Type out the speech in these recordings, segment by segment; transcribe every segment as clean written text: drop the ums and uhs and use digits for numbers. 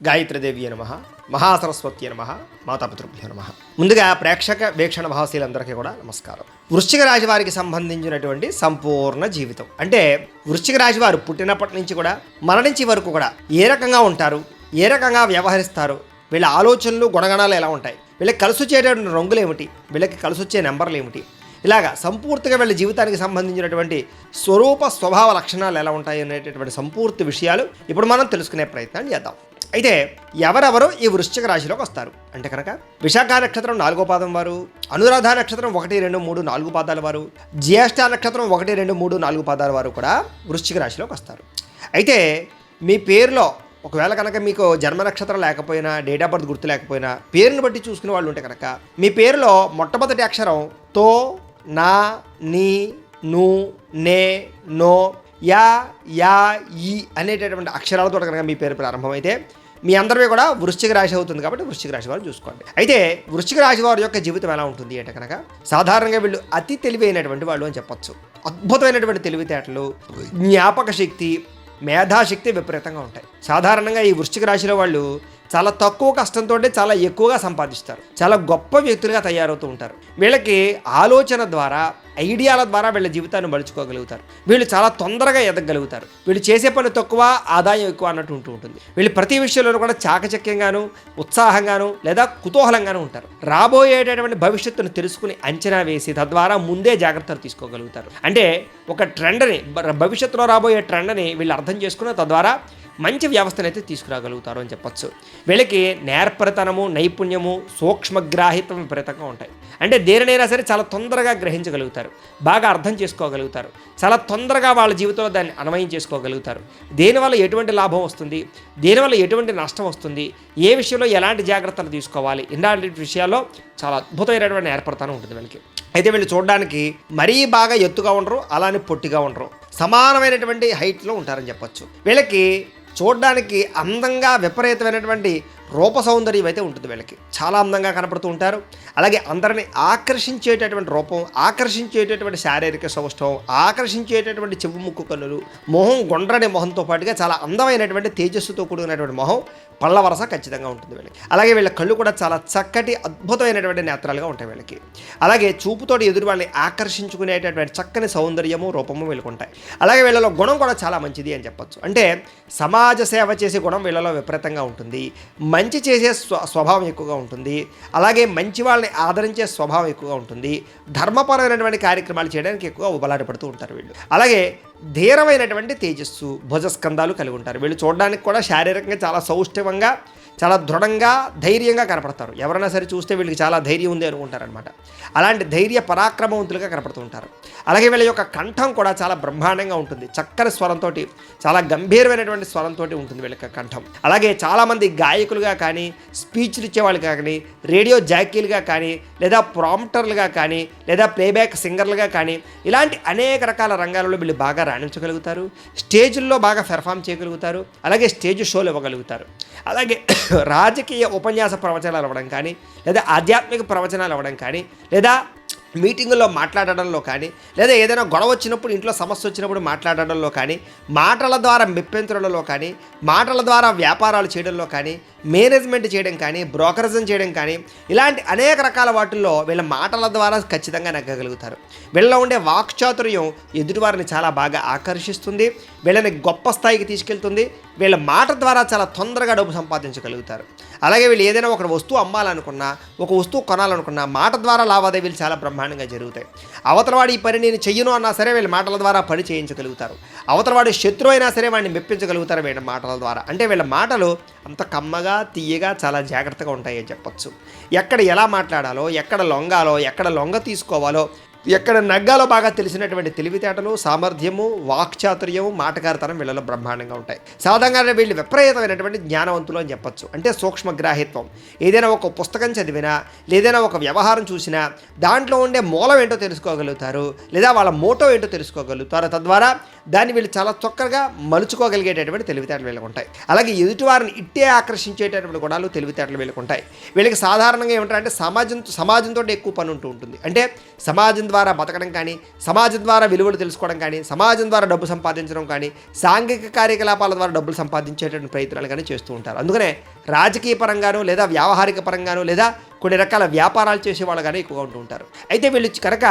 గాయత్రీదేవి నమ, మహాసరస్వతి నమ, మాతాపితృభ్యో నమ. ముందుగా ప్రేక్షక వీక్షణ భావశీలందరికీ కూడా నమస్కారం. వృశ్చిక రాశి వారికి సంబంధించినటువంటి సంపూర్ణ జీవితం అంటే వృశ్చిక రాశి వారు పుట్టినప్పటి నుంచి కూడా మరణించే వరకు కూడా ఏ రకంగా ఉంటారు, ఏ రకంగా వ్యవహరిస్తారు, వీళ్ళ ఆలోచనలు గుణగణాలు ఎలా ఉంటాయి, వీళ్ళకి కలిసి వచ్చేటువంటి రంగులు ఏమిటి, వీళ్ళకి కలిసి వచ్చే నెంబర్లు ఏమిటి, ఇలాగా సంపూర్తిగా వీళ్ళ జీవితానికి సంబంధించినటువంటి స్వరూప స్వభావ లక్షణాలు ఎలా ఉంటాయి అనేటటువంటి సంపూర్తి విషయాలు ఇప్పుడు మనం తెలుసుకునే ప్రయత్నం చేద్దాం. అయితే ఎవరెవరు ఈ వృశ్చిక రాశిలోకి వస్తారు అంటే కనుక విశాఖ నక్షత్రం 4వ పాదం వారు, అనురాధ నక్షత్రం 1, 2, 3, 4 పాదాల వారు, జ్యేష్ఠ నక్షత్రం 1, 2, 3, 4 పాదాల వారు కూడా వృశ్చిక రాశిలోకి వస్తారు. అయితే మీ పేరులో ఒకవేళ కనుక మీకు జన్మ నక్షత్రం లేకపోయినా, డేట్ ఆఫ్ బర్త్ గుర్తు లేకపోయినా, పేరుని బట్టి చూసుకునే వాళ్ళు ఉంటే కనుక మీ పేరులో మొట్టమొదటి అక్షరం తో, నా, నీ, ను, నే, నో, యా, యా, ఈ అనేటటువంటి అక్షరాలతో కనుక మీ పేరు ప్రారంభమైతే మీ అందరివి కూడా వృశ్చిక రాశి అవుతుంది. కాబట్టి వృశ్చిక రాశి వారు చూసుకోండి. అయితే వృశ్చిక రాశి వారి యొక్క జీవితం ఎలా ఉంటుంది అంటే కనుక సాధారణంగా వీళ్ళు అతి తెలివైనటువంటి వాళ్ళు అని చెప్పొచ్చు. అద్భుతమైనటువంటి తెలివితేటలు, జ్ఞాపక శక్తి, మేధాశక్తి విపరీతంగా ఉంటాయి. సాధారణంగా ఈ వృశ్చిక రాశిలో వాళ్ళు చాలా తక్కువ కష్టంతో చాలా ఎక్కువగా సంపాదిస్తారు. చాలా గొప్ప వ్యక్తులుగా తయారవుతూ ఉంటారు. వీళ్ళకి ఆలోచన ద్వారా, ఐడియాల ద్వారా వీళ్ళ జీవితాన్ని మలుచుకోగలుగుతారు. వీళ్ళు చాలా తొందరగా ఎదగలుగుతారు. వీళ్ళు చేసే పని తక్కువ, ఆదాయం ఎక్కువ అన్నట్టు ఉంటుంది. వీళ్ళు ప్రతి విషయంలోనూ కూడా చాకచక్యంగాను, ఉత్సాహంగాను లేదా కుతూహలంగాను ఉంటారు. రాబోయేటటువంటి భవిష్యత్తును తెలుసుకుని అంచనా వేసి తద్వారా ముందే జాగ్రత్తలు తీసుకోగలుగుతారు. అంటే ఒక ట్రెండ్ని, భవిష్యత్తులో రాబోయే ట్రెండ్ని వీళ్ళు అర్థం చేసుకుని తద్వారా మంచి వ్యవస్థను అయితే తీసుకురాగలుగుతారు అని చెప్పచ్చు. వీళ్ళకి నేర్పరితనము, నైపుణ్యము, సూక్ష్మగ్రాహిత్వం విపరీతంగా ఉంటాయి. అంటే దేనినైనా సరే చాలా తొందరగా గ్రహించగలుగుతారు, బాగా అర్థం చేసుకోగలుగుతారు, చాలా తొందరగా వాళ్ళ జీవితంలో దాన్ని అన్వయం చేసుకోగలుగుతారు. దేనివల్ల ఎటువంటి లాభం వస్తుంది, దేనివల్ల ఎటువంటి నష్టం వస్తుంది, ఏ విషయంలో ఎలాంటి జాగ్రత్తలు తీసుకోవాలి, ఇలాంటి విషయాల్లో చాలా అద్భుతమైనటువంటి నేర్పరితనం ఉంటుంది వీళ్ళకి. అయితే వీళ్ళు చూడడానికి మరీ బాగా ఎత్తుగా ఉండరు, అలానే పొట్టిగా ఉండరు, సమానమైనటువంటి హైట్లో ఉంటారని చెప్పచ్చు. వీళ్ళకి చూడడానికి అందంగా విపరీతమైనటువంటి రూప సౌందర్యం అయితే ఉంటుంది. వీళ్ళకి చాలా అందంగా కనపడుతూ ఉంటారు. అలాగే అందరిని ఆకర్షించేటటువంటి రూపం, ఆకర్షించేటటువంటి శారీరక సౌష్ఠవం, ఆకర్షించేటటువంటి చెవు, ముక్కు, కన్నులు, మొహం గుండ్రని మొహంతో పాటుగా చాలా అందమైనటువంటి తేజస్సుతో కూడినటువంటి మొహం, పళ్ళ వరస ఖచ్చితంగా ఉంటుంది వీళ్ళకి. అలాగే వీళ్ళ కళ్ళు కూడా చాలా చక్కటి అద్భుతమైనటువంటి నేత్రాలుగా ఉంటాయి వీళ్ళకి. అలాగే చూపుతోటి ఎదురు వాళ్ళని ఆకర్షించుకునేటటువంటి చక్కని సౌందర్యము, రూపము వీళ్ళకు ఉంటాయి. అలాగే వీళ్ళలో గుణం కూడా చాలా మంచిది అని చెప్పచ్చు. అంటే సమాజ సేవ చేసే గుణం వీళ్ళలో విపరీతంగా ఉంటుంది. మంచి చేసే స్వభావం ఎక్కువగా ఉంటుంది. అలాగే మంచి వాళ్ళని ఆదరించే స్వభావం ఎక్కువగా ఉంటుంది. ధర్మపరమైనటువంటి కార్యక్రమాలు చేయడానికి ఎక్కువ ఉబలాటపడుతూ ఉంటారు వీళ్ళు. అలాగే ధీరమైనటువంటి తేజస్సు, భుజస్కంధాలు కలిగి ఉంటారు. వీళ్ళు చూడడానికి కూడా శారీరకంగా చాలా సౌష్ఠవంగా, చాలా దృఢంగా, ధైర్యంగా కనపడతారు. ఎవరైనా సరే చూస్తే వీళ్ళకి చాలా ధైర్యం ఉంది అనుకుంటారనమాట. అలాంటి ధైర్య పరాక్రమవంతులుగా కనపడుతూ ఉంటారు. అలాగే వీళ్ళ యొక్క కంఠం కూడా చాలా బ్రహ్మాండంగా ఉంటుంది. చక్కని స్వరంతో, చాలా గంభీరమైనటువంటి స్వరంతో ఉంటుంది వీళ్ళ యొక్క కంఠం. అలాగే చాలామంది గాయకులుగా కానీ, స్పీచ్లు ఇచ్చేవాళ్ళు కానీ, రేడియో జాకీలుగా కానీ, లేదా ప్రాంప్టర్లుగా కానీ, లేదా ప్లేబ్యాక్ సింగర్లుగా కానీ, ఇలాంటి అనేక రకాల రంగాలలో వీళ్ళు బాగా రాణించగలుగుతారు. స్టేజ్ల్లో బాగా పెర్ఫామ్ చేయగలుగుతారు. అలాగే స్టేజ్ షోలు ఇవ్వగలుగుతారు. అలాగే రాజకీయ ఉపన్యాస ప్రవచనాలు అవ్వడం కానీ, లేదా ఆధ్యాత్మిక ప్రవచనాలు అవ్వడం కానీ, లేదా మీటింగుల్లో మాట్లాడడంలో కానీ, లేదా ఏదైనా గొడవ వచ్చినప్పుడు, ఇంట్లో సమస్య వచ్చినప్పుడు మాట్లాడడంలో కానీ, మాటల ద్వారా మెప్పించడంలో కానీ, మాటల ద్వారా వ్యాపారాలు చేయడంలో కానీ, మేనేజ్మెంట్ చేయడం కానీ, బ్రోకరేజం చేయడం కానీ, ఇలాంటి అనేక రకాల వాటిల్లో వీళ్ళ మాటల ద్వారా ఖచ్చితంగా నెగ్గగలుగుతారు. వీళ్ళలో ఉండే వాక్చాతుర్యం ఎదుటివారిని చాలా బాగా ఆకర్షిస్తుంది, వీళ్ళని గొప్ప స్థాయికి తీసుకెళ్తుంది. వీళ్ళ మాట ద్వారా చాలా తొందరగా డబ్బు సంపాదించగలుగుతారు. అలాగే వీళ్ళు ఏదైనా ఒక వస్తువు అమ్మాలనుకున్నా, ఒక వస్తువు కొనాలనుకున్నా మాట ద్వారా లావాదేవీలు చాలా బ్రహ్మాండంగా జరుగుతాయి. అవతలవాడు ఈ పని నేను చెయ్యను అన్నా సరే వీళ్ళ మాటల ద్వారా పని చేయించగలుగుతారు. అవతలవాడు శత్రువు అయినా సరే వాడిని మెప్పించగలుగుతారు వీళ్ళ మాటల ద్వారా. అంటే వీళ్ళ మాటలు అంత కమ్మగా, తీయగా, చాలా జాగ్రత్తగా ఉంటాయని చెప్పచ్చు. ఎక్కడ ఎలా మాట్లాడాలో, ఎక్కడ లొంగాలో, ఎక్కడ లొంగ తీసుకోవాలో, ఎక్కడ నగ్గాలో బాగా తెలిసినటువంటి తెలివితేటలు, సామర్థ్యము, వాక్చాతుర్యము, మాటకారితనం వీళ్ళలో బ్రహ్మాండంగా ఉంటాయి. సాధారణంగా వీళ్ళు విపరీతమైనటువంటి జ్ఞానవంతులు అని చెప్పచ్చు. అంటే సూక్ష్మగ్రాహిత్వం. ఏదైనా ఒక పుస్తకం చదివినా, లేదైనా ఒక వ్యవహారం చూసినా దాంట్లో ఉండే మూలం ఏంటో తెలుసుకోగలుగుతారు, లేదా వాళ్ళ మోటో ఏంటో తెలుసుకోగలుగుతారు. తద్వారా దాన్ని వీళ్ళు చాలా చక్కగా మలుచుకోగలిగేటటువంటి తెలివితేటలు వీళ్ళకు ఉంటాయి. అలాగే ఎదుటివారిని ఇట్టే ఆకర్షించేటటువంటి గుణాలు, తెలివితేటలు వీళ్ళకు ఉంటాయి. వీళ్ళకి సాధారణంగా ఏమంటారంటే సమాజంతో ఎక్కువ పని ఉంటూ ఉంటుంది. అంటే సమాజం ద్వారా బతకడం కానీ, సమాజం ద్వారా విలువలు తెలుసుకోవడం కానీ, సమాజం ద్వారా డబ్బు సంపాదించడం కానీ, సాంఘిక కార్యకలాపాల ద్వారా డబ్బులు సంపాదించేటువంటి ప్రయత్నాలు కానీ చేస్తూ ఉంటారు. అందుకనే రాజకీయ పరంగాను లేదా వ్యావహారిక పరంగాను లేదా కొన్ని రకాల వ్యాపారాలు చేసేవాళ్ళు కానీ ఎక్కువగా ఉంటూ ఉంటారు. అయితే వీళ్ళు కనుక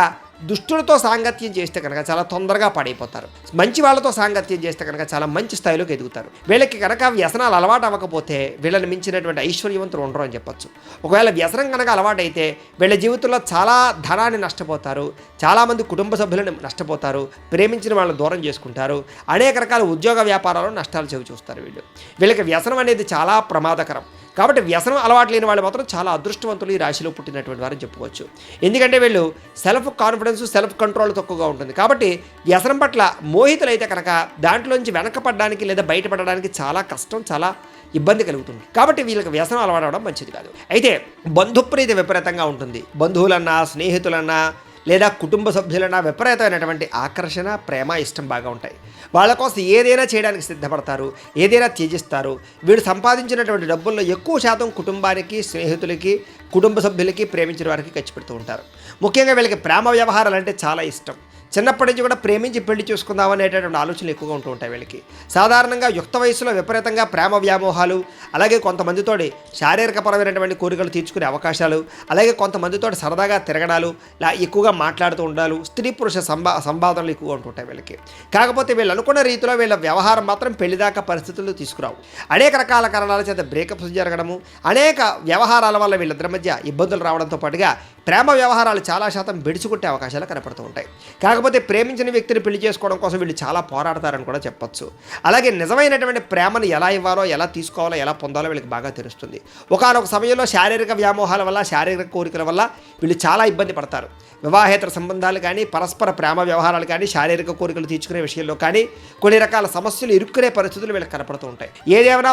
దుష్టులతో సాంగత్యం చేస్తే కనుక చాలా తొందరగా పడైపోతారు. మంచి వాళ్ళతో సాంగత్యం చేస్తే కనుక చాలా మంచి స్థాయిలోకి ఎదుగుతారు. వీళ్ళకి కనుక వ్యసనాలు అలవాటు అవ్వకపోతే వీళ్ళని మించినటువంటి ఐశ్వర్యవంతులు ఉండరు అని చెప్పొచ్చు. ఒకవేళ వ్యసనం కనుక అలవాటైతే వీళ్ళ జీవితంలో చాలా ధనాన్ని నష్టపోతారు, చాలామంది కుటుంబ సభ్యులను నష్టపోతారు, ప్రేమించిన వాళ్ళని దూరం చేసుకుంటారు, అనేక రకాల ఉద్యోగ వ్యాపారాల్లో నష్టాలు చవి చూస్తారు. వీళ్ళకి వ్యసనం అనేది చాలా ప్రమాదకరం. కాబట్టి వ్యసనం అలవాటు లేని వాళ్ళు మాత్రం చాలా అదృష్టవంతులు ఈ రాశిలో పుట్టినటువంటి వారని చెప్పుకోవచ్చు. ఎందుకంటే వీళ్ళు సెల్ఫ్ కాన్ఫిడెన్స్, సెల్ఫ్ కంట్రోల్ తక్కువగా ఉంటుంది. కాబట్టి వ్యసనం పట్ల మోహితులైతే కనుక దాంట్లోంచి వెనకపడడానికి లేదా బయటపడడానికి చాలా కష్టం, చాలా ఇబ్బంది కలుగుతుంది. కాబట్టి వీళ్ళకి వ్యసనం అలవాడవడం మంచిది కాదు. అయితే బంధుప్రీతి విపరీతంగా ఉంటుంది. బంధువులన్నా, స్నేహితులన్నా లేదా కుటుంబ సభ్యులన్నా విపరీతమైనటువంటి ఆకర్షణ, ప్రేమ, ఇష్టం బాగా ఉంటాయి. వాళ్ళ కోసం ఏదైనా చేయడానికి సిద్ధపడతారు, ఏదైనా త్యజిస్తారు. వీళ్ళు సంపాదించినటువంటి డబ్బుల్లో ఎక్కువ శాతం కుటుంబానికి, స్నేహితులకి, కుటుంబ సభ్యులకి, ప్రేమించిన వారికి ఖర్చు పెడుతూ ఉంటారు. ముఖ్యంగా వీళ్ళకి ప్రేమ వ్యవహారాలు అంటే చాలా ఇష్టం. చిన్నప్పటి నుంచి కూడా ప్రేమించి పెళ్లి చేసుకుందాం అనేటటువంటి ఆలోచనలు ఎక్కువగా ఉంటూ ఉంటాయి వీళ్ళకి. సాధారణంగా యుక్త వయసులో విపరీతంగా ప్రేమ వ్యామోహాలు, అలాగే కొంతమందితోటి శారీరకపరమైనటువంటి కోరికలు తీర్చుకునే అవకాశాలు, అలాగే కొంతమందితోటి సరదాగా తిరగడాలు, ఎక్కువగా మాట్లాడుతూ ఉండాలి, స్త్రీ పురుష సంవాదనలు ఎక్కువగా ఉంటుంటాయి వీళ్ళకి. కాకపోతే వీళ్ళు అనుకున్న రీతిలో వీళ్ళ వ్యవహారం మాత్రం పెళ్లిదాకా పరిస్థితులు తీసుకురావు. అనేక రకాల కారణాల చేత బ్రేకప్స్ జరగడము, అనేక వ్యవహారాల వల్ల వీళ్ళిద్దరి మధ్య ఇబ్బందులు రావడంతో పాటుగా ప్రేమ వ్యవహారాలు చాలా శాతం బెడిచికొట్టే అవకాశాలు కనపడుతూ ఉంటాయి. కాకపోతే ప్రేమించిన వ్యక్తిని పెళ్లి చేసుకోవడం కోసం వీళ్ళు చాలా పోరాడతారని కూడా చెప్పొచ్చు. అలాగే నిజమైనటువంటి ప్రేమను ఎలా ఇవ్వాలో, ఎలా తీసుకోవాలో, ఎలా పొందాలో వీళ్ళకి బాగా తెలుస్తుంది. ఒకానొక సమయంలో శారీరక వ్యామోహాల వల్ల, శారీరక కోరికల వల్ల వీళ్ళు చాలా ఇబ్బంది పడతారు. వివాహేతర సంబంధాలు కానీ, పరస్పర ప్రేమ వ్యవహారాలు కానీ, శారీరక కోరికలు తీర్చుకునే విషయంలో కానీ కొన్ని రకాల సమస్యలు ఇరుక్కునే పరిస్థితులు వీళ్ళకి కనపడుతూ ఉంటాయి. ఏదేమైనా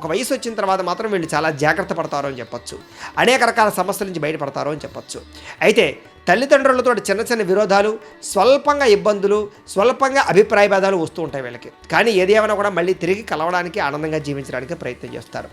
ఒక వయసు వచ్చిన తర్వాత మాత్రం వీళ్ళు చాలా జాగ్రత్త పడతారు అని చెప్పొచ్చు. అనేక రకాల సమస్యల నుంచి బయటపడతారు అని చెప్పొచ్చు. అయితే తల్లిదండ్రులతో చిన్న చిన్న విరోధాలు, స్వల్పంగా ఇబ్బందులు, స్వల్పంగా అభిప్రాయ భేదాలు వస్తూ ఉంటాయి వీళ్ళకి. కానీ ఏదేమైనా కూడా మళ్ళీ తిరిగి కలవడానికి, ఆనందంగా జీవించడానికి ప్రయత్నం చేస్తారు.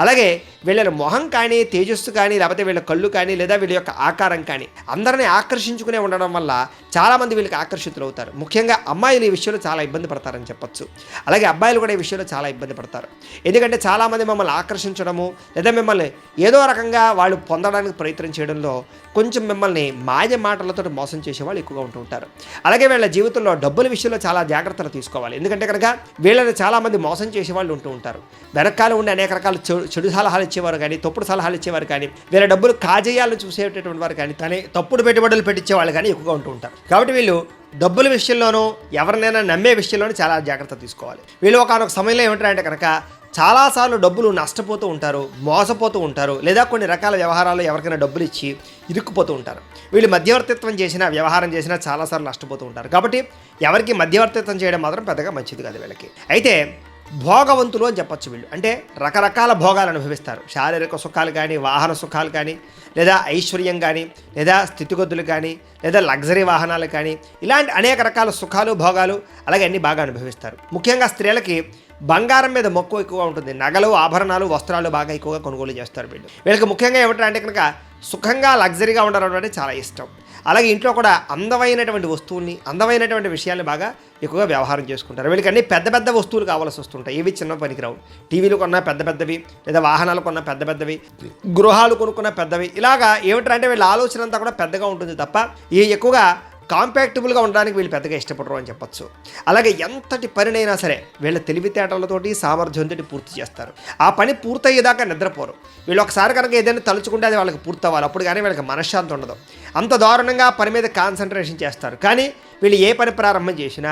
అలాగే వీళ్ళ మొహం కానీ, తేజస్సు కానీ, లేకపోతే వీళ్ళ కళ్ళు కానీ, లేదా వీళ్ళ యొక్క ఆకారం కానీ అందరినీ ఆకర్షించుకునే ఉండడం వల్ల చాలామంది వీళ్ళకి ఆకర్షితులు అవుతారు. ముఖ్యంగా అమ్మాయిలు ఈ విషయంలో చాలా ఇబ్బంది పడతారని చెప్పొచ్చు. అలాగే అబ్బాయిలు కూడా ఈ విషయంలో చాలా ఇబ్బంది పడతారు. ఎందుకంటే చాలామంది మిమ్మల్ని ఆకర్షించడము, లేదా మిమ్మల్ని ఏదో రకంగా వాళ్ళు పొందడానికి ప్రయత్నం చేయడంలో కొంచెం మిమ్మల్ని మాయ మాటలతో మోసం చేసేవాళ్ళు ఎక్కువగా ఉంటూ ఉంటారు. అలాగే వీళ్ళ జీవితంలో డబ్బుల విషయంలో చాలా జాగ్రత్తలు తీసుకోవాలి. ఎందుకంటే కనుక వీళ్ళని చాలామంది మోసం చేసేవాళ్ళు ఉంటూ ఉంటారు. వెనకాల ఉండి అనేక రకాల చెడు సలహాలు ఇచ్చేవారు కానీ, తప్పుడు సలహాలు ఇచ్చేవారు కానీ, వీళ్ళ డబ్బులు కాజేయాలని చూసేటటువంటి వారు కానీ తప్పుడు పెట్టుబడులు పెట్టించే వాళ్ళు కానీ ఎక్కువగా ఉంటూ ఉంటారు. కాబట్టి వీళ్ళు డబ్బుల విషయంలోనూ, ఎవరినైనా నమ్మే విషయంలోనూ చాలా జాగ్రత్త తీసుకోవాలి. వీళ్ళు ఒకనొక సమయంలో ఏమంటారంటే కనుక చాలాసార్లు డబ్బులు నష్టపోతూ ఉంటారు, మోసపోతూ ఉంటారు, లేదా కొన్ని రకాల వ్యవహారాల్లో ఎవరికైనా డబ్బులు ఇచ్చి ఇరుక్కుపోతూ ఉంటారు. వీళ్ళు మధ్యవర్తిత్వం చేసినా, వ్యవహారం చేసినా చాలాసార్లు నష్టపోతూ ఉంటారు. కాబట్టి ఎవరికి మధ్యవర్తిత్వం చేయడం మాత్రం పెద్దగా మంచిది కాదు వీళ్ళకి. అయితే భోగవంతులు అని చెప్పచ్చు. వీళ్ళు అంటే రకరకాల భోగాలు అనుభవిస్తారు. శారీరక సుఖాలు కానీ, వాహన సుఖాలు కానీ, లేదా ఐశ్వర్యం కానీ, లేదా స్థితిగతులు కానీ, లేదా లగ్జరీ వాహనాలు కానీ, ఇలాంటి అనేక రకాల సుఖాలు, భోగాలు అలాగే అన్నీ బాగా అనుభవిస్తారు. ముఖ్యంగా స్త్రీలకి బంగారం మీద మక్కువ ఎక్కువగా ఉంటుంది. నగలు, ఆభరణాలు, వస్త్రాలు బాగా ఎక్కువగా కొనుగోలు చేస్తారు వీళ్ళకి. ముఖ్యంగా ఏమిటంటే కనుక సుఖంగా, లగ్జరీగా ఉండడం అంటే చాలా ఇష్టం. అలాగే ఇంట్లో కూడా అందమైనటువంటి వస్తువుల్ని, అందమైనటువంటి విషయాల్ని బాగా ఎక్కువగా వ్యవహారం చేసుకుంటారు. వీళ్ళకి అన్ని పెద్ద పెద్ద వస్తువులు కావాల్సి వస్తుంటాయి. ఏవి చిన్న పనికిరావు. టీవీలు కొన్నా పెద్ద పెద్దవి, లేదా వాహనాలు కొన్నా పెద్ద పెద్దవి, గృహాలు కొనుక్కున్న పెద్దవి. ఇలాగా ఏమిటంటే వీళ్ళ ఆలోచన అంతా కూడా పెద్దగా ఉంటుంది తప్ప ఈ ఎక్కువగా కాంపాక్టబుల్గా ఉండడానికి వీళ్ళు పెద్దగా ఇష్టపడరు అని చెప్పచ్చు. అలాగే ఎంతటి పనినైనా సరే వీళ్ళ తెలివితేటలతోటి, సామర్థ్యంతో పూర్తి చేస్తారు. ఆ పని పూర్తయ్యేదాకా నిద్రపోరు. వీళ్ళు ఒకసారి కనుక ఏదైనా తలుచుకుంటే అది వాళ్ళకి పూర్తవ్వాలి. అప్పుడు కానీ వీళ్ళకి మనశ్శాంతి ఉండదు. అంత దారుణంగా పని మీద కాన్సన్ట్రేషన్ చేస్తారు. కానీ వీళ్ళు ఏ పని ప్రారంభం చేసినా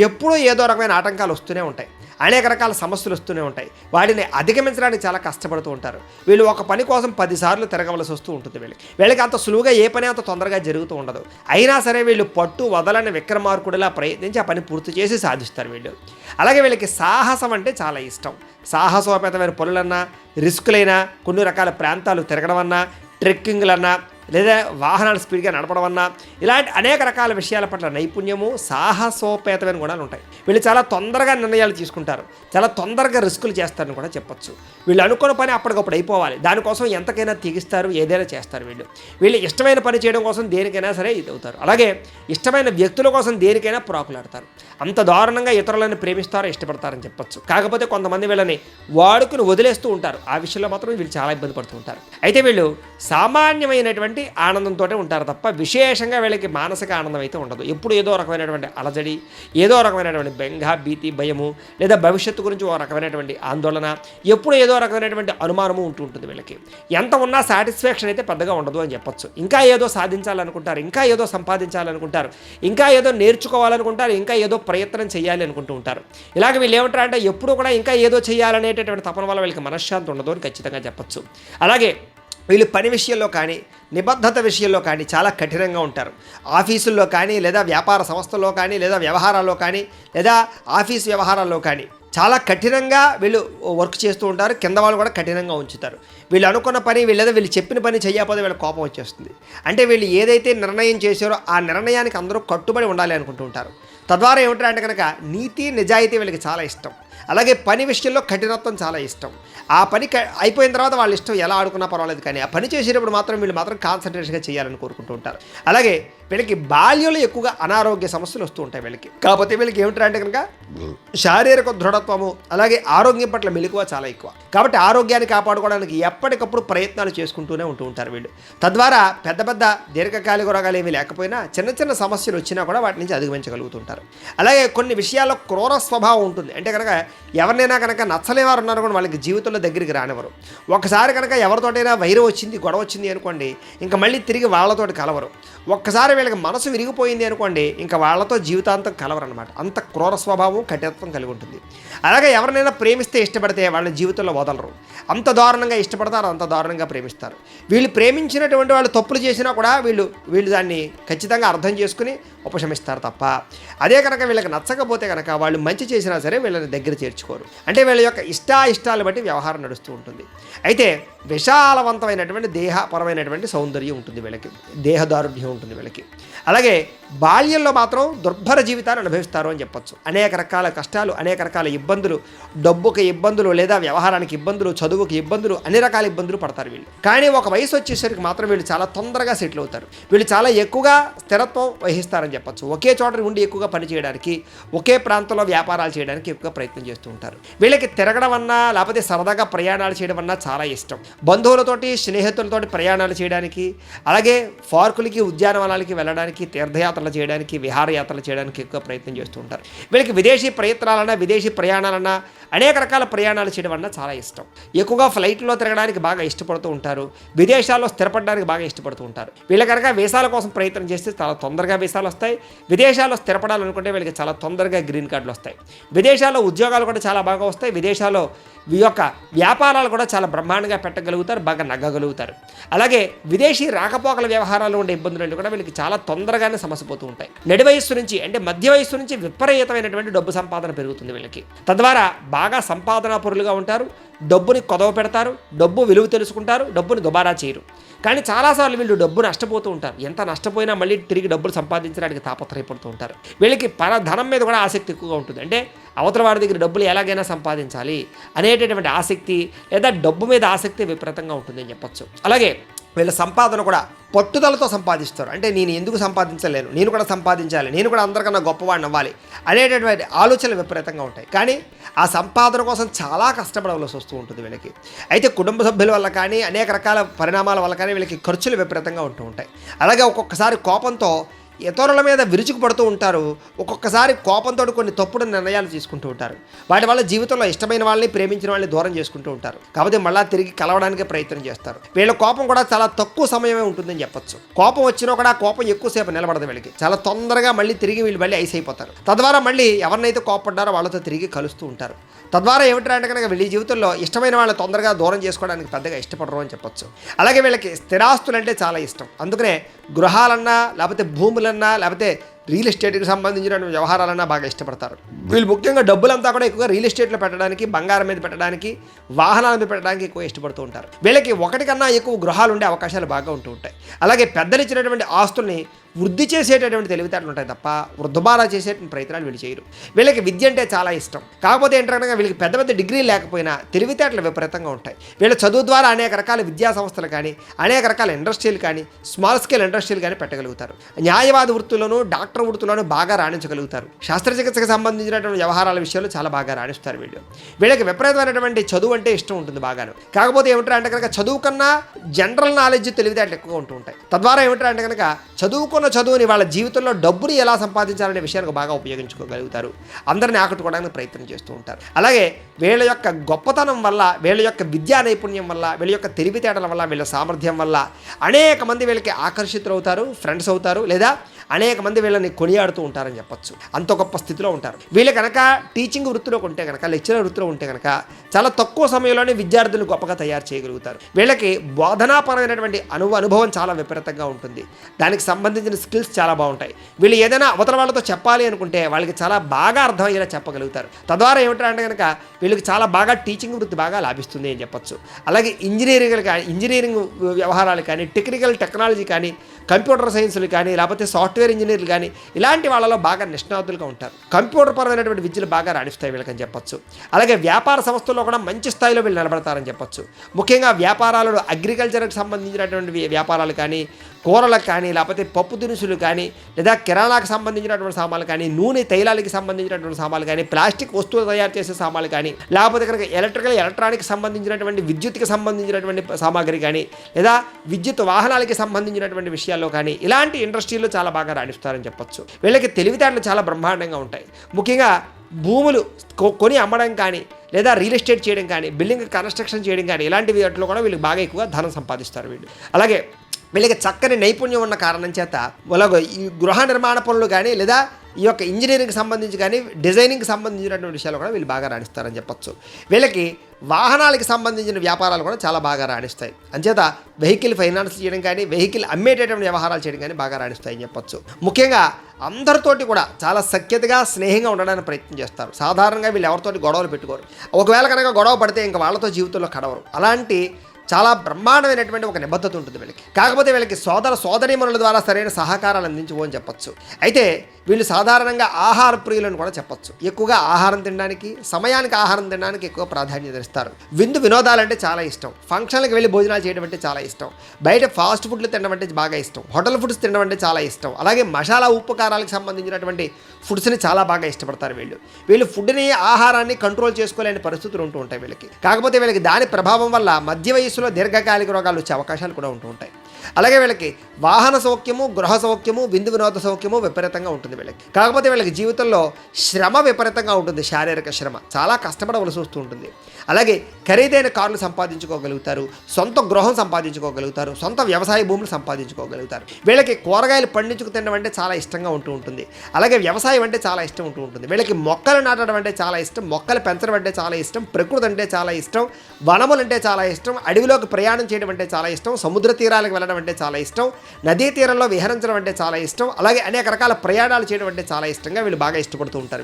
ఎప్పుడూ ఏదో రకమైన ఆటంకాలు వస్తూనే ఉంటాయి. అనేక రకాల సమస్యలు వస్తూనే ఉంటాయి. వాటిని అధిగమించడానికి చాలా కష్టపడుతూ ఉంటారు. వీళ్ళు ఒక పని కోసం 10 సార్లు తిరగవలసి వస్తూ ఉంటుంది. వీళ్ళకి అంత సులువుగా ఏ పని అంత తొందరగా జరుగుతూ ఉండదు. అయినా సరే వీళ్ళు పట్టు వదలని విక్రమార్కుడిలా ప్రయత్నించి ఆ పని పూర్తి చేసి సాధిస్తారు వీళ్ళు. అలాగే వీళ్ళకి సాహసం అంటే చాలా ఇష్టం. సాహసోపేతమైన పనులన్నా, రిస్కులైనా, కొన్ని రకాల ప్రాంతాలు తిరగడం అన్నా, ట్రెక్కింగ్లన్నా, లేదా వాహనాలు స్పీడ్గా నడపడం అన్నా ఇలాంటి అనేక రకాల విషయాల పట్ల నైపుణ్యము, సాహసోపేతమైన గుణాలు ఉంటాయి. వీళ్ళు చాలా తొందరగా నిర్ణయాలు తీసుకుంటారు, చాలా తొందరగా రిస్కులు చేస్తారని కూడా చెప్పొచ్చు. వీళ్ళు అనుకున్న పని అప్పటికప్పుడు అయిపోవాలి, దానికోసం ఎంతకైనా తెగిస్తారు, ఏదైనా చేస్తారు. వీళ్ళు ఇష్టమైన పని చేయడం కోసం దేనికైనా సరే ఇది అవుతారు. అలాగే ఇష్టమైన వ్యక్తుల కోసం దేనికైనా ప్రాకులాడతారు. అంత దారుణంగా ఇతరులను ప్రేమిస్తారో ఇష్టపడతారని చెప్పొచ్చు. కాకపోతే కొంతమంది వీళ్ళని వాడుకుని వదిలేస్తూ ఉంటారు. ఆ విషయంలో మాత్రం వీళ్ళు చాలా ఇబ్బంది పడుతూ ఉంటారు. అయితే వీళ్ళు సామాన్యమైనటువంటి ఆనందంతో ఉంటారు తప్ప విశేషంగా వీళ్ళకి మానసిక ఆనందం అయితే ఉండదు. ఎప్పుడు ఏదో రకమైనటువంటి అలజడి, ఏదో రకమైనటువంటి బెంగ, భీతి, భయము, లేదా భవిష్యత్తు గురించి ఓ రకమైనటువంటి ఆందోళన, ఎప్పుడు ఏదో రకమైనటువంటి అనుమానము ఉంటూ ఉంటుంది వీళ్ళకి. ఎంత ఉన్నా సాటిస్ఫాక్షన్ అయితే పెద్దగా ఉండదు అని చెప్పొచ్చు. ఇంకా ఏదో సాధించాలనుకుంటారు, ఇంకా ఏదో సంపాదించాలనుకుంటారు, ఇంకా ఏదో నేర్చుకోవాలనుకుంటారు, ఇంకా ఏదో ప్రయత్నం చేయాలి అనుకుంటూ ఉంటారు. ఇలాగ వీళ్ళు ఏమంటారు అంటే ఎప్పుడు కూడా ఇంకా ఏదో చేయాలనేటటువంటి తపన వల్ల వీళ్ళకి మనశ్శాంతి ఉండదు అని ఖచ్చితంగా చెప్పొచ్చు. అలాగే వీళ్ళు పని విషయంలో కానీ, నిబద్ధత విషయంలో కానీ చాలా కఠినంగా ఉంటారు. ఆఫీసుల్లో కానీ, లేదా వ్యాపార సంస్థల్లో కానీ, లేదా వ్యవహారాల్లో కానీ, లేదా ఆఫీస్ వ్యవహారాల్లో కానీ చాలా కఠినంగా వీళ్ళు వర్క్ చేస్తూ ఉంటారు. కింద వాళ్ళు కూడా కఠినంగా ఉంచుతారు. వీళ్ళు అనుకున్న పని వీళ్ళు చెప్పిన పని చేయకపోతే వీళ్ళ కోపం వచ్చేస్తుంది. అంటే వీళ్ళు ఏదైతే నిర్ణయం చేశారో ఆ నిర్ణయానికి అందరూ కట్టుబడి ఉండాలి అనుకుంటూ ఉంటారు. తద్వారా ఏమిటంటే కనుక నీతి, నిజాయితీ వీళ్ళకి చాలా ఇష్టం. అలాగే పని విషయంలో కఠినత్వం చాలా ఇష్టం. ఆ పని అయిపోయిన తర్వాత వాళ్ళ ఇష్టం ఎలా ఆడుకున్నా పర్వాలేదు, కానీ ఆ పని చేసేటప్పుడు వీళ్ళు మాత్రం కాన్సన్ట్రేషన్గా చేయాలని కోరుకుంటూ ఉంటారు. అలాగే వీళ్ళకి బాల్యంలో ఎక్కువగా అనారోగ్య సమస్యలు వస్తూ ఉంటాయి వీళ్ళకి. కాకపోతే వీళ్ళకి ఏమిటంటే కనుక శారీరక దృఢత్వము, అలాగే ఆరోగ్యం పట్ల మెలకువ చాలా ఎక్కువ. కాబట్టి ఆరోగ్యాన్ని కాపాడుకోవడానికి ఎప్పటికప్పుడు ప్రయత్నాలు చేసుకుంటూనే ఉంటూ ఉంటారు వీళ్ళు. తద్వారా పెద్ద పెద్ద దీర్ఘకాలిక రోగాలు ఏమీ లేకపోయినా చిన్న చిన్న సమస్యలు వచ్చినా కూడా వాటి నుంచి అధిగమించగలుగుతుంటారు. అలాగే కొన్ని విషయాల్లో క్రూర స్వభావం ఉంటుంది. అంటే కనుక ఎవరినైనా కనుక నచ్చలేవారు ఉన్నారు కూడా వాళ్ళకి జీవితంలో దగ్గరికి రానివ్వరు. ఒకసారి కనుక ఎవరితోటైనా వైరం వచ్చింది, గొడవ వచ్చింది అనుకోండి, ఇంకా మళ్ళీ తిరిగి వాళ్ళతోటి కలవరు. ఒక్కసారి వీళ్ళకి మనసు విరిగిపోయింది అనుకోండి, ఇంకా వాళ్ళతో జీవితాంతం కలవరు అనమాట. అంత క్రూర స్వభావం, కఠినత్వం కలిగి ఉంటుంది. అలాగే ఎవరినైనా ప్రేమిస్తే, ఇష్టపడితే వాళ్ళ జీవితంలో వదలరు. అంత దారుణంగా ఇష్టపడతారు, అంత దారుణంగా ప్రేమిస్తారు. వీళ్ళు ప్రేమించినటువంటి వాళ్ళు తప్పులు చేసినా కూడా వీళ్ళు దాన్ని ఖచ్చితంగా అర్థం చేసుకుని ఉపశమిస్తారు తప్ప, అదే కనుక వీళ్ళకి నచ్చకపోతే కనుక వాళ్ళు మంచి చేసినా సరే వీళ్ళని దగ్గర చేర్చుకోరు. అంటే వీళ్ళ యొక్క ఇష్టాయిష్టాలు బట్టి వ్యవహారం నడుస్తూ ఉంటుంది. అయితే విశాలవంతమైనటువంటి దేహపరమైనటువంటి సౌందర్యం ఉంటుంది వీళ్ళకి, దేహదారుఢ్యం ఉంటుంది వీళ్ళకి. అలాగే బాల్యంలో మాత్రం దుర్భర జీవితాన్ని అనుభవిస్తారు అని చెప్పొచ్చు. అనేక రకాల కష్టాలు, అనేక రకాల ఇబ్బందులు, డబ్బుకి ఇబ్బందులు, లేదా వ్యవహారానికి ఇబ్బందులు, చదువుకి ఇబ్బందులు, అన్ని రకాల ఇబ్బందులు పడతారు వీళ్ళు. కానీ ఒక వయసు వచ్చేసరికి మాత్రం వీళ్ళు చాలా తొందరగా సెటిల్ అవుతారు. వీళ్ళు చాలా ఎక్కువగా స్థిరత్వం వహిస్తారని చెప్పొచ్చు. ఒకే చోట ఉండి ఎక్కువగా పని చేయడానికి, ఒకే ప్రాంతంలో వ్యాపారాలు చేయడానికి ఎక్కువగా ప్రయత్నం చేస్తూ ఉంటారు. వీళ్ళకి తిరగడం అన్నా, లేకపోతే సరదాగా ప్రయాణాలు చేయడం అన్నా చాలా ఇష్టం. బంధువులతోటి, స్నేహితులతోటి ప్రయాణాలు చేయడానికి, అలాగే పార్కులకి, ఉద్యానవనాలకి వెళ్ళడానికి, తీర్థయాత్రలు చేయడానికి, విహారయాత్రలు చేయడానికి ఎక్కువ ప్రయత్నం చేస్తూ ఉంటారు. వీళ్ళకి విదేశీ ప్రయత్నాలన్నా, విదేశీ ప్రయాణాలన్నా, అనేక రకాల ప్రయాణాలు చేయడం అన్నా చాలా ఇష్టం. ఎక్కువగా ఫ్లైట్లో తిరగడానికి బాగా ఇష్టపడుతూ ఉంటారు. విదేశాల్లో స్థిరపడడానికి బాగా ఇష్టపడుతూ ఉంటారు. వీళ్ళ కనుక వీసాల కోసం ప్రయత్నం చేస్తే చాలా తొందరగా వీసాలు వస్తాయి. విదేశాల్లో స్థిరపడాలనుకుంటే వీళ్ళకి చాలా తొందరగా గ్రీన్ కార్డులు వస్తాయి. విదేశాల్లో ఉద్యోగాలు కూడా చాలా బాగా వస్తాయి. విదేశాల్లో ఈ యొక్క వ్యాపారాలు కూడా చాలా బ్రహ్మాండంగా పెట్టగలుగుతారు, బాగా నగ్గగలుగుతారు. అలాగే విదేశీ రాకపోకల వ్యవహారాలు ఉండే ఇబ్బందులు కూడా వీళ్ళకి చాలా తొందరగానే సమసిపోతూ ఉంటాయి. నడి వయస్సు నుంచి, అంటే మధ్య వయస్సు నుంచి విపరీతమైనటువంటి డబ్బు సంపాదన పెరుగుతుంది వీళ్ళకి. తద్వారా బాగా సంపాదనా పరులుగా ఉంటారు. డబ్బుని కొదవ పెడతారు, డబ్బు విలువ తెలుసుకుంటారు, డబ్బుని దుబారా చేయరు. కానీ చాలాసార్లు వీళ్ళు డబ్బు నష్టపోతూ ఉంటారు. ఎంత నష్టపోయినా మళ్ళీ తిరిగి డబ్బులు సంపాదించడానికి తాపత్రయపడుతూ ఉంటారు. వీళ్ళకి ధనం మీద కూడా ఆసక్తి ఎక్కువగా ఉంటుంది. అంటే అవతల వాడి దగ్గర డబ్బులు ఎలాగైనా సంపాదించాలి అనేటటువంటి ఆసక్తి, లేదా డబ్బు మీద ఆసక్తి విపరీతంగా ఉంటుందని చెప్పొచ్చు. అలాగే వీళ్ళ సంపాదన కూడా పట్టుదలతో సంపాదిస్తారు. అంటే నేను ఎందుకు సంపాదించలేను, నేను కూడా సంపాదించాలి, నేను కూడా అందరికన్నా గొప్పవాడిని అవ్వాలి అనేటటువంటి ఆలోచనలు విపరీతంగా ఉంటాయి. కానీ ఆ సంపాదన కోసం చాలా కష్టపడవలసి వస్తూ ఉంటుంది వీళ్ళకి. అయితే కుటుంబ సభ్యుల వల్ల కానీ, అనేక రకాల పరిణామాల వల్ల కానీ వీళ్ళకి ఖర్చులు విపరీతంగా ఉంటూ ఉంటాయి. అలాగే ఒక్కొక్కసారి కోపంతో ఇతరుల మీద విరుచుకుపడుతూ ఉంటారు. ఒక్కొక్కసారి కోపంతో కొన్ని తప్పుడు నిర్ణయాలు తీసుకుంటూ ఉంటారు. వాటి వల్ల జీవితంలో ఇష్టమైన వాళ్ళని, ప్రేమించిన వాళ్ళని దూరం చేసుకుంటూ ఉంటారు. కాబట్టి మళ్ళీ తిరిగి కలవడానికి ప్రయత్నం చేస్తారు. వీళ్ళ కోపం కూడా చాలా తక్కువ సమయమే ఉంటుందని చెప్పొచ్చు. కోపం వచ్చినా కూడా కోపం ఎక్కువసేపు నిలబడదు వీళ్ళకి. చాలా తొందరగా వీళ్ళు మళ్ళీ ఐస్ అయిపోతారు. తద్వారా మళ్ళీ ఎవరినైతే కోపడ్డారో వాళ్ళతో తిరిగి కలుస్తూ ఉంటారు. తద్వారా ఏమిటంటే కనుక వీళ్ళ జీవితంలో ఇష్టమైన వాళ్ళని తొందరగా దూరం చేసుకోవడానికి పెద్దగా ఇష్టపడరు అని చెప్పొచ్చు. అలాగే వీళ్ళకి స్థిరాస్తులు అంటే చాలా ఇష్టం. అందుకనే గృహాలన్నా, లేకపోతే భూములన్నా, లేకపోతే రియల్ ఎస్టేట్కి సంబంధించిన వ్యవహారాలన్నా బాగా ఇష్టపడతారు. వీళ్ళు ముఖ్యంగా డబ్బులంతా కూడా ఎక్కువగా రియల్ ఎస్టేట్లో పెట్టడానికి, బంగారం మీద పెట్టడానికి, వాహనాల మీద పెట్టడానికి ఎక్కువ ఇష్టపడుతూ ఉంటారు. వీళ్ళకి ఒకటి కన్నా ఎక్కువ గృహాలు ఉండే అవకాశాలు బాగా ఉంటూ ఉంటాయి. అలాగే పెద్దలు ఇచ్చినటువంటి ఆస్తుల్ని వృద్ధి చేసేటటువంటి తెలివితేటలు ఉంటాయి తప్ప వృద్ధబారా చేసేటువంటి ప్రయత్నాలు వీళ్ళు చేయరు. వీళ్ళకి విద్య అంటే చాలా ఇష్టం. కాకపోతే ఏంటంటే వీళ్ళకి పెద్ద పెద్ద డిగ్రీలు లేకపోయినా తెలివితేటలు విపరీతంగా ఉంటాయి. వీళ్ళ చదువు ద్వారా అనేక రకాల విద్యా సంస్థలు కానీ, అనేక రకాల ఇండస్ట్రీలు కానీ, స్మాల్ స్కేల్ ఇండస్ట్రీలు కానీ పెట్టగలుగుతారు. న్యాయవాద వృత్తులను, డాక్టర్ వృత్తులను బాగా రాణించగలుగుతారు. శస్త్రచికిత్సకు సంబంధించినటువంటి వ్యవహారాల విషయాలు చాలా బాగా రాణిస్తారు వీళ్ళు. వీళ్ళకి విపరీతమైనటువంటి చదువు అంటే ఇష్టం ఉంటుంది బాగాను. కాకపోతే ఏమిటంటే కనుక చదువు కన్నా జనరల్ నాలెడ్జ్ తెలివితేటలు ఎక్కువగా ఉంటూ ఉంటాయి. తద్వారా ఏమిటంటే కనుక చదువుని వాళ్ళ జీవితంలో డబ్బుని ఎలా సంపాదించాలనే విషయానికి బాగా ఉపయోగించుకోగలుగుతారు. అందరిని ఆకట్టుకోవడానికి ప్రయత్నం చేస్తూ ఉంటారు. అలాగే వీళ్ళ యొక్క గొప్పతనం వల్ల, వీళ్ళ యొక్క విద్యా నైపుణ్యం వల్ల, వీళ్ళ యొక్క తెలివితేటల వల్ల, వీళ్ళ సామర్థ్యం వల్ల అనేక మంది వీళ్ళకి ఆకర్షితులు అవుతారు, ఫ్రెండ్స్ అవుతారు, లేదా అనేక మంది వీళ్ళని కొనియాడుతూ ఉంటారని చెప్పచ్చు. అంత గొప్ప స్థితిలో ఉంటారు. వీళ్ళు కనుక టీచింగ్ వృత్తిలో ఉంటే కనుక, లెక్చరర్ వృత్తిలో ఉంటే కనుక చాలా తక్కువ సమయంలోనే విద్యార్థులు గొప్పగా తయారు చేయగలుగుతారు. వీళ్ళకి బోధనాపరమైనటువంటి అనుభవం చాలా విపరీతంగా ఉంటుంది. దానికి సంబంధించిన స్కిల్స్ చాలా బాగుంటాయి. వీళ్ళు ఏదైనా అవతల వాళ్ళతో చెప్పాలి అనుకుంటే వాళ్ళకి చాలా బాగా అర్థమయ్యేలా చెప్పగలుగుతారు. తద్వారా ఏమిటంటే కనుక వీళ్ళకి చాలా బాగా టీచింగ్ వృత్తి బాగా లాభిస్తుంది అని చెప్పచ్చు. అలాగే ఇంజనీరింగ్ వ్యవహారాలు కానీ, టెక్నాలజీ కానీ, కంప్యూటర్ సైన్సులు కానీ, లేకపోతే సాఫ్ట్వేర్ ఇంజనీర్లు కానీ ఇలాంటి వాళ్ళలో బాగా నిష్ణాతులుగా ఉంటారు. కంప్యూటర్ పరమైనటువంటి విద్యలు బాగా రాణిస్తాయి వీళ్ళకని చెప్పచ్చు. అలాగే వ్యాపార సంస్థల్లో కూడా మంచి స్థాయిలో వీళ్ళు నిలబడతారని చెప్పచ్చు. ముఖ్యంగా వ్యాపారాలలో అగ్రికల్చర్కి సంబంధించినటువంటి వ్యాపారాలు కానీ, కూరలకు కానీ, లేకపోతే పప్పు దినుసులు కానీ, లేదా కిరాణాకు సంబంధించినటువంటి సామాన్లు కానీ, నూనె తైలాలకి సంబంధించినటువంటి సామాన్లు కానీ, ప్లాస్టిక్ వస్తువులు తయారు చేసే సామాన్లు కానీ, లేకపోతే కనుక ఎలక్ట్రానిక్ సంబంధించినటువంటి విద్యుత్కి సంబంధించినటువంటి సామాగ్రి కానీ, లేదా విద్యుత్ వాహనాలకి సంబంధించినటువంటి విషయాల్లో కానీ ఇలాంటి ఇండస్ట్రీలో చాలా బాగా రాణిస్తారని చెప్పచ్చు. వీళ్ళకి తెలివితేటలు చాలా బ్రహ్మాండంగా ఉంటాయి. ముఖ్యంగా భూములు కొని అమ్మడం కానీ, లేదా రియల్ ఎస్టేట్ చేయడం కానీ, బిల్డింగ్ కన్స్ట్రక్షన్ చేయడం కానీ ఇలాంటి వాటిలో కూడా వీళ్ళు బాగా ఎక్కువగా ధనం సంపాదిస్తారు వీళ్ళు. అలాగే వీళ్ళకి చక్కని నైపుణ్యం ఉన్న కారణం చేత వాళ్ళ ఈ గృహ నిర్మాణ పనులు కానీ, లేదా ఈ యొక్క ఇంజనీరింగ్కి సంబంధించి కానీ, డిజైనింగ్కి సంబంధించినటువంటి విషయాలు కూడా వీళ్ళు బాగా రాణిస్తారని చెప్పచ్చు. వీళ్ళకి వాహనాలకి సంబంధించిన వ్యాపారాలు కూడా చాలా బాగా రాణిస్తాయి. అంచేత వెహికల్ ఫైనాన్స్ చేయడం కానీ, వెహికల్ అమ్మేటటువంటి వ్యవహారాలు చేయడం కానీ బాగా రాణిస్తాయని చెప్పచ్చు. ముఖ్యంగా అందరితోటి కూడా చాలా సఖ్యతగా, స్నేహంగా ఉండడానికి ప్రయత్నం చేస్తారు. సాధారణంగా వీళ్ళు ఎవరితోటి గొడవలు పెట్టుకోరు. ఒకవేళ కనుక గొడవ పడితే ఇంకా వాళ్ళతో జీవితంలో కడవరు. అలాంటి చాలా బ్రహ్మాండమైనటువంటి ఒక నిబద్ధత ఉంటుంది వీళ్ళకి. కాకపోతే వీళ్ళకి సోదరీమణుల ద్వారా సరైన సహకారాలు అందించవు అని చెప్పచ్చు. అయితే వీళ్ళు సాధారణంగా ఆహార ప్రియులను కూడా చెప్పచ్చు. ఎక్కువగా ఆహారం తినడానికి, సమయానికి ఆహారం తినడానికి ఎక్కువ ప్రాధాన్యత ఇస్తారు. వినోదాలంటే చాలా ఇష్టం. ఫంక్షన్లకు వెళ్ళి భోజనాలు చేయడం అంటే చాలా ఇష్టం. బయట ఫాస్ట్ ఫుడ్లు తినడం అంటే బాగా ఇష్టం. హోటల్ ఫుడ్స్ తినడం అంటే చాలా ఇష్టం. అలాగే మసాలా, ఉప్పు, కారాలకు సంబంధించినటువంటి ఫుడ్స్ని చాలా బాగా ఇష్టపడతారు వీళ్ళు ఫుడ్ని, ఆహారాన్ని కంట్రోల్ చేసుకోలేని పరిస్థితులు ఉంటూ ఉంటాయి వీళ్ళకి. కాకపోతే వీళ్ళకి దాని ప్రభావం వల్ల మధ్య వయసులో దీర్ఘకాలిక రోగాలు వచ్చే అవకాశాలు కూడా ఉంటూ ఉంటాయి. అలాగే వీళ్ళకి వాహన సౌఖ్యము, గృహ సౌఖ్యము, వినోద సౌఖ్యము విపరీతంగా ఉంటుంది వీళ్ళకి. కాకపోతే వీళ్ళకి జీవితంలో శ్రమ విపరీతంగా ఉంటుంది. శారీరక శ్రమ చాలా కష్టపడవలసి వస్తూ ఉంటుంది. అలాగే ఖరీదైన కార్లు సంపాదించుకోగలుగుతారు, సొంత గృహం సంపాదించుకోగలుగుతారు, సొంత వ్యవసాయ భూములు సంపాదించుకోగలుగుతారు. వీళ్ళకి కూరగాయలు పండించుకు తినడం అంటే చాలా ఇష్టంగా ఉంటూ ఉంటుంది. అలాగే వ్యవసాయం అంటే చాలా ఇష్టం ఉంటూ ఉంటుంది. వీళ్ళకి మొక్కలు నాటడం అంటే చాలా ఇష్టం, మొక్కలు పెంచడం అంటే చాలా ఇష్టం, ప్రకృతి అంటే చాలా ఇష్టం, వనములు అంటే చాలా ఇష్టం, అడవిలోకి ప్రయాణం చేయడం అంటే చాలా ఇష్టం, సముద్ర తీరాలకు వెళ్ళడం అంటే చాలా ఇష్టం, నదీ తీరంలో విహరించడం అంటే చాలా ఇష్టం, అలాగే అనేక రకాల ప్రయాణాలు చేయడం అంటే చాలా ఇష్టంగా వీళ్ళు బాగా ఇష్టపడుతూ ఉంటారు.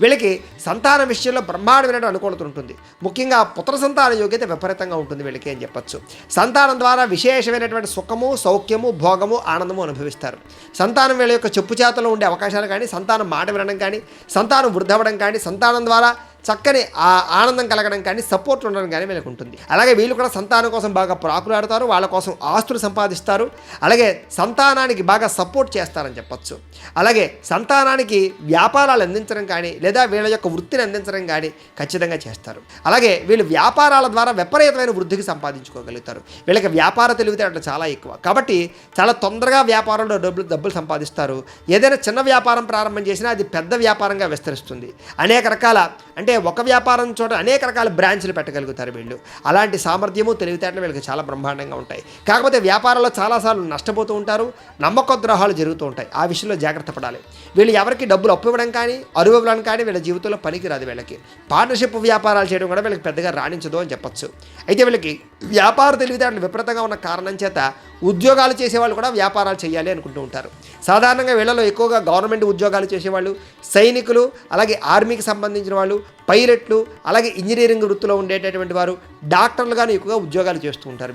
వీళ్ళకి సంతాన విషయంలో బ్రహ్మాండమైన అనుకూలత ఉంటుంది. ముఖ్యంగా పుత్ర సంతాన యోగ్యత విపరీతంగా ఉంటుంది వీళ్ళకి అని చెప్పచ్చు. సంతానం ద్వారా విశేషమైనటువంటి సుఖము, సౌఖ్యము, భోగము, ఆనందము అనుభవిస్తారు. సంతానం వీళ్ళ యొక్క చెప్పు చేతలో ఉండే అవకాశాలు కానీ, సంతానం మాట వినడం కానీ, సంతానం వృద్ధవడం కానీ, సంతానం ద్వారా చక్కని ఆనందం కలగడం కానీ, సపోర్ట్ ఉండడం కానీ వీళ్ళకి ఉంటుంది. అలాగే వీళ్ళు కూడా సంతానం కోసం బాగా ప్రాకులాడతారు, వాళ్ళ కోసం ఆస్తులు సంపాదిస్తారు. అలాగే సంతానానికి బాగా సపోర్ట్ చేస్తారని చెప్పచ్చు. అలాగే సంతానానికి వ్యాపారాలు అందించడం కానీ, లేదా వీళ్ళ యొక్క వృత్తిని అందించడం కానీ ఖచ్చితంగా చేస్తారు. అలాగే వీళ్ళు వ్యాపారాల ద్వారా విపరీతమైన వృద్ధికి సంపాదించుకోగలుగుతారు. వీళ్ళకి వ్యాపార తెలివితేటలు చాలా ఎక్కువ కాబట్టి చాలా తొందరగా వ్యాపారంలో డబ్బులు సంపాదిస్తారు. ఏదైనా చిన్న వ్యాపారం ప్రారంభం చేసినా అది పెద్ద వ్యాపారంగా విస్తరిస్తుంది. అనేక రకాల ఒక వ్యాపారం చోట అనేక రకాల బ్రాంచ్లు పెట్టగలుగుతారు వీళ్ళు. అలాంటి సామర్థ్యము, తెలివితేటలు వీళ్ళకి చాలా బ్రహ్మాండంగా ఉంటాయి. కాకపోతే వ్యాపారంలో చాలాసార్లు నష్టపోతూ ఉంటారు, నమ్మక ద్రోహాలు జరుగుతూ ఉంటాయి. ఆ విషయంలో జాగ్రత్త పడాలి. వీళ్ళు ఎవరికి డబ్బులు అప్పు ఇవ్వడం కానీ, అరువు ఇవ్వడం కానీ వీళ్ళ జీవితంలో పనికి రాదు. వీళ్ళకి పార్ట్నర్షిప్ వ్యాపారాలు చేయడం కూడా వీళ్ళకి పెద్దగా రాణించదు అని చెప్పచ్చు. అయితే వీళ్ళకి వ్యాపార తెలివితేటలు విపరీతంగా ఉన్న కారణం చేత ఉద్యోగాలు చేసేవాళ్ళు కూడా వ్యాపారాలు చేయాలి అనుకుంటూ ఉంటారు. సాధారణంగా వీళ్ళలో ఎక్కువగా గవర్నమెంట్ ఉద్యోగాలు చేసేవాళ్ళు, సైనికులు, అలాగే ఆర్మీకి సంబంధించిన వాళ్ళు, పైలట్లు, అలాగే ఇంజనీరింగ్ వృత్తిలో ఉండేటటువంటి వారు, డాక్టర్లు కానీ ఎక్కువగా ఉద్యోగాలు చేస్తూ ఉంటారు.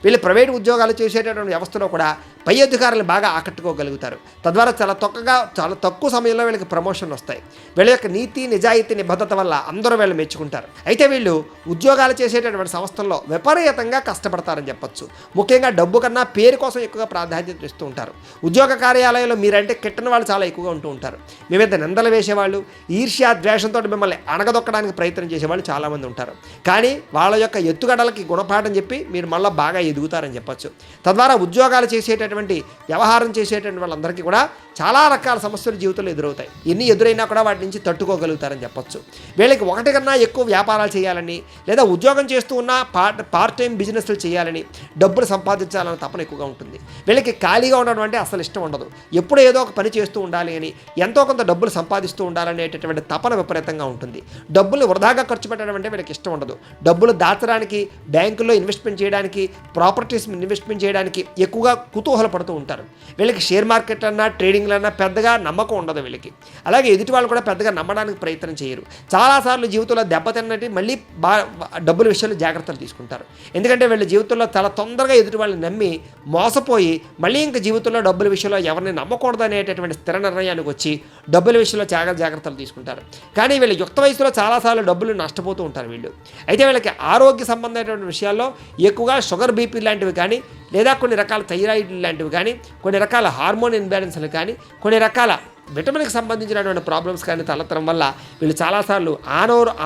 వీళ్ళు ప్రైవేట్ ఉద్యోగాలు చేసేటటువంటి వ్యవస్థలో కూడా పై అధికారులను బాగా ఆకట్టుకోగలుగుతారు. తద్వారా చాలా తక్కువ సమయంలో వీళ్ళకి ప్రమోషన్లు వస్తాయి. వీళ్ళ యొక్క నీతి, నిజాయితీ, నిబద్ధత వల్ల అందరూ వీళ్ళు మెచ్చుకుంటారు. అయితే వీళ్ళు ఉద్యోగాలు చేసేటటువంటి సంస్థల్లో విపరీతంగా కష్టపడతారని చెప్పొచ్చు. ముఖ్యంగా డబ్బు కన్నా పేరు కోసం ఎక్కువగా ప్రాధాన్యత ఇస్తూ ఉంటారు. ఉద్యోగ కార్యాలయంలో మీరంటే కిట్టని వాళ్ళు చాలా ఎక్కువగా ఉంటూ ఉంటారు. మీ మీద నిందలు వేసేవాళ్ళు, ఈర్ష్య ద్వేషంతో మిమ్మల్ని అణగదొక్కడానికి ప్రయత్నం చేసేవాళ్ళు చాలామంది ఉంటారు. కానీ వాళ్ళ యొక్క ఎత్తుగడలకి గుణపాఠం చెప్పి మీరు మళ్ళీ బాగా ఎదుగుతారని చెప్పొచ్చు. తద్వారా ఉద్యోగాలు చేసేటటువంటి వ్యవహారం చేసేటటువంటి వాళ్ళందరికీ కూడా చాలా రకాల సమస్యలు జీవితంలో ఎదురవుతాయి. ఎన్ని ఎదురైనా కూడా వాటి నుంచి తట్టుకోగలుగుతారని చెప్పొచ్చు. వీళ్ళకి ఒకటి కన్నా ఎక్కువ వ్యాపారాలు చేయాలని, లేదా ఉద్యోగం చేస్తూ ఉన్న పార్ట్ టైం బిజినెస్లు చేయాలని, డబ్బులు సంపాదించాలని తపన ఎక్కువగా ఉంటుంది. వీళ్ళకి ఖాళీగా ఉండడం అంటే అసలు ఇష్టం ఉండదు. ఎప్పుడు ఏదో ఒక పని చేస్తూ ఉండాలి అని, ఎంతో కొంత డబ్బులు సంపాదిస్తూ ఉండాలనేటటువంటి తపన విపరీతంగా ఉంటుంది. డబ్బులు వృధాగా ఖర్చు పెట్టడం అంటే వీళ్ళకి ఇష్టం ఉండదు. డబ్బులు దాచడానికి, బ్యాంకుల్లో ఇన్వెస్ట్మెంట్ చేయడానికి, ప్రాపర్టీస్ ఇన్వెస్ట్మెంట్ చేయడానికి ఎక్కువగా కుతూహల పడుతూ ఉంటారు. వీళ్ళకి షేర్ మార్కెట్లన్నా, ట్రేడింగ్లన్నా పెద్దగా నమ్మకం ఉండదు వీళ్ళకి. అలాగే ఎదుటి వాళ్ళు కూడా పెద్దగా నమ్మడానికి ప్రయత్నం చేయరు. చాలాసార్లు జీవితంలో దెబ్బతిన్నట్టు మళ్ళీ డబ్బుల విషయంలో జాగ్రత్తలు తీసుకుంటారు. ఎందుకంటే వీళ్ళ జీవితంలో చాలా తొందరగా ఎదుటి వాళ్ళని నమ్మి మోసపోయి మళ్ళీ ఇంకా జీవితంలో డబ్బుల విషయంలో ఎవరిని నమ్మకూడదు అనేటటువంటి స్థిర నిర్ణయానికి వచ్చి డబ్బుల విషయంలో జాగ్రత్తలు తీసుకుంటారు. కానీ వీళ్ళ యుక్త వయసులో చాలాసార్లు డబ్బులు నష్టపోతూ ఉంటారు వీళ్ళు. అయితే వీళ్ళకి ఆరోగ్య సంబంధమైనటువంటి విషయాల్లో ఎక్కువగా షుగర్, బీపీ లాంటివి కానీ, లేదా కొన్ని రకాల థైరాయిడ్ లాంటివి కానీ, కొన్ని రకాల హార్మోన్ ఇన్బ్యాలెన్స్లు కానీ, కొన్ని రకాల విటమిన్కి సంబంధించినటువంటి ప్రాబ్లమ్స్ కానీ తలెత్తడం వల్ల వీళ్ళు చాలాసార్లు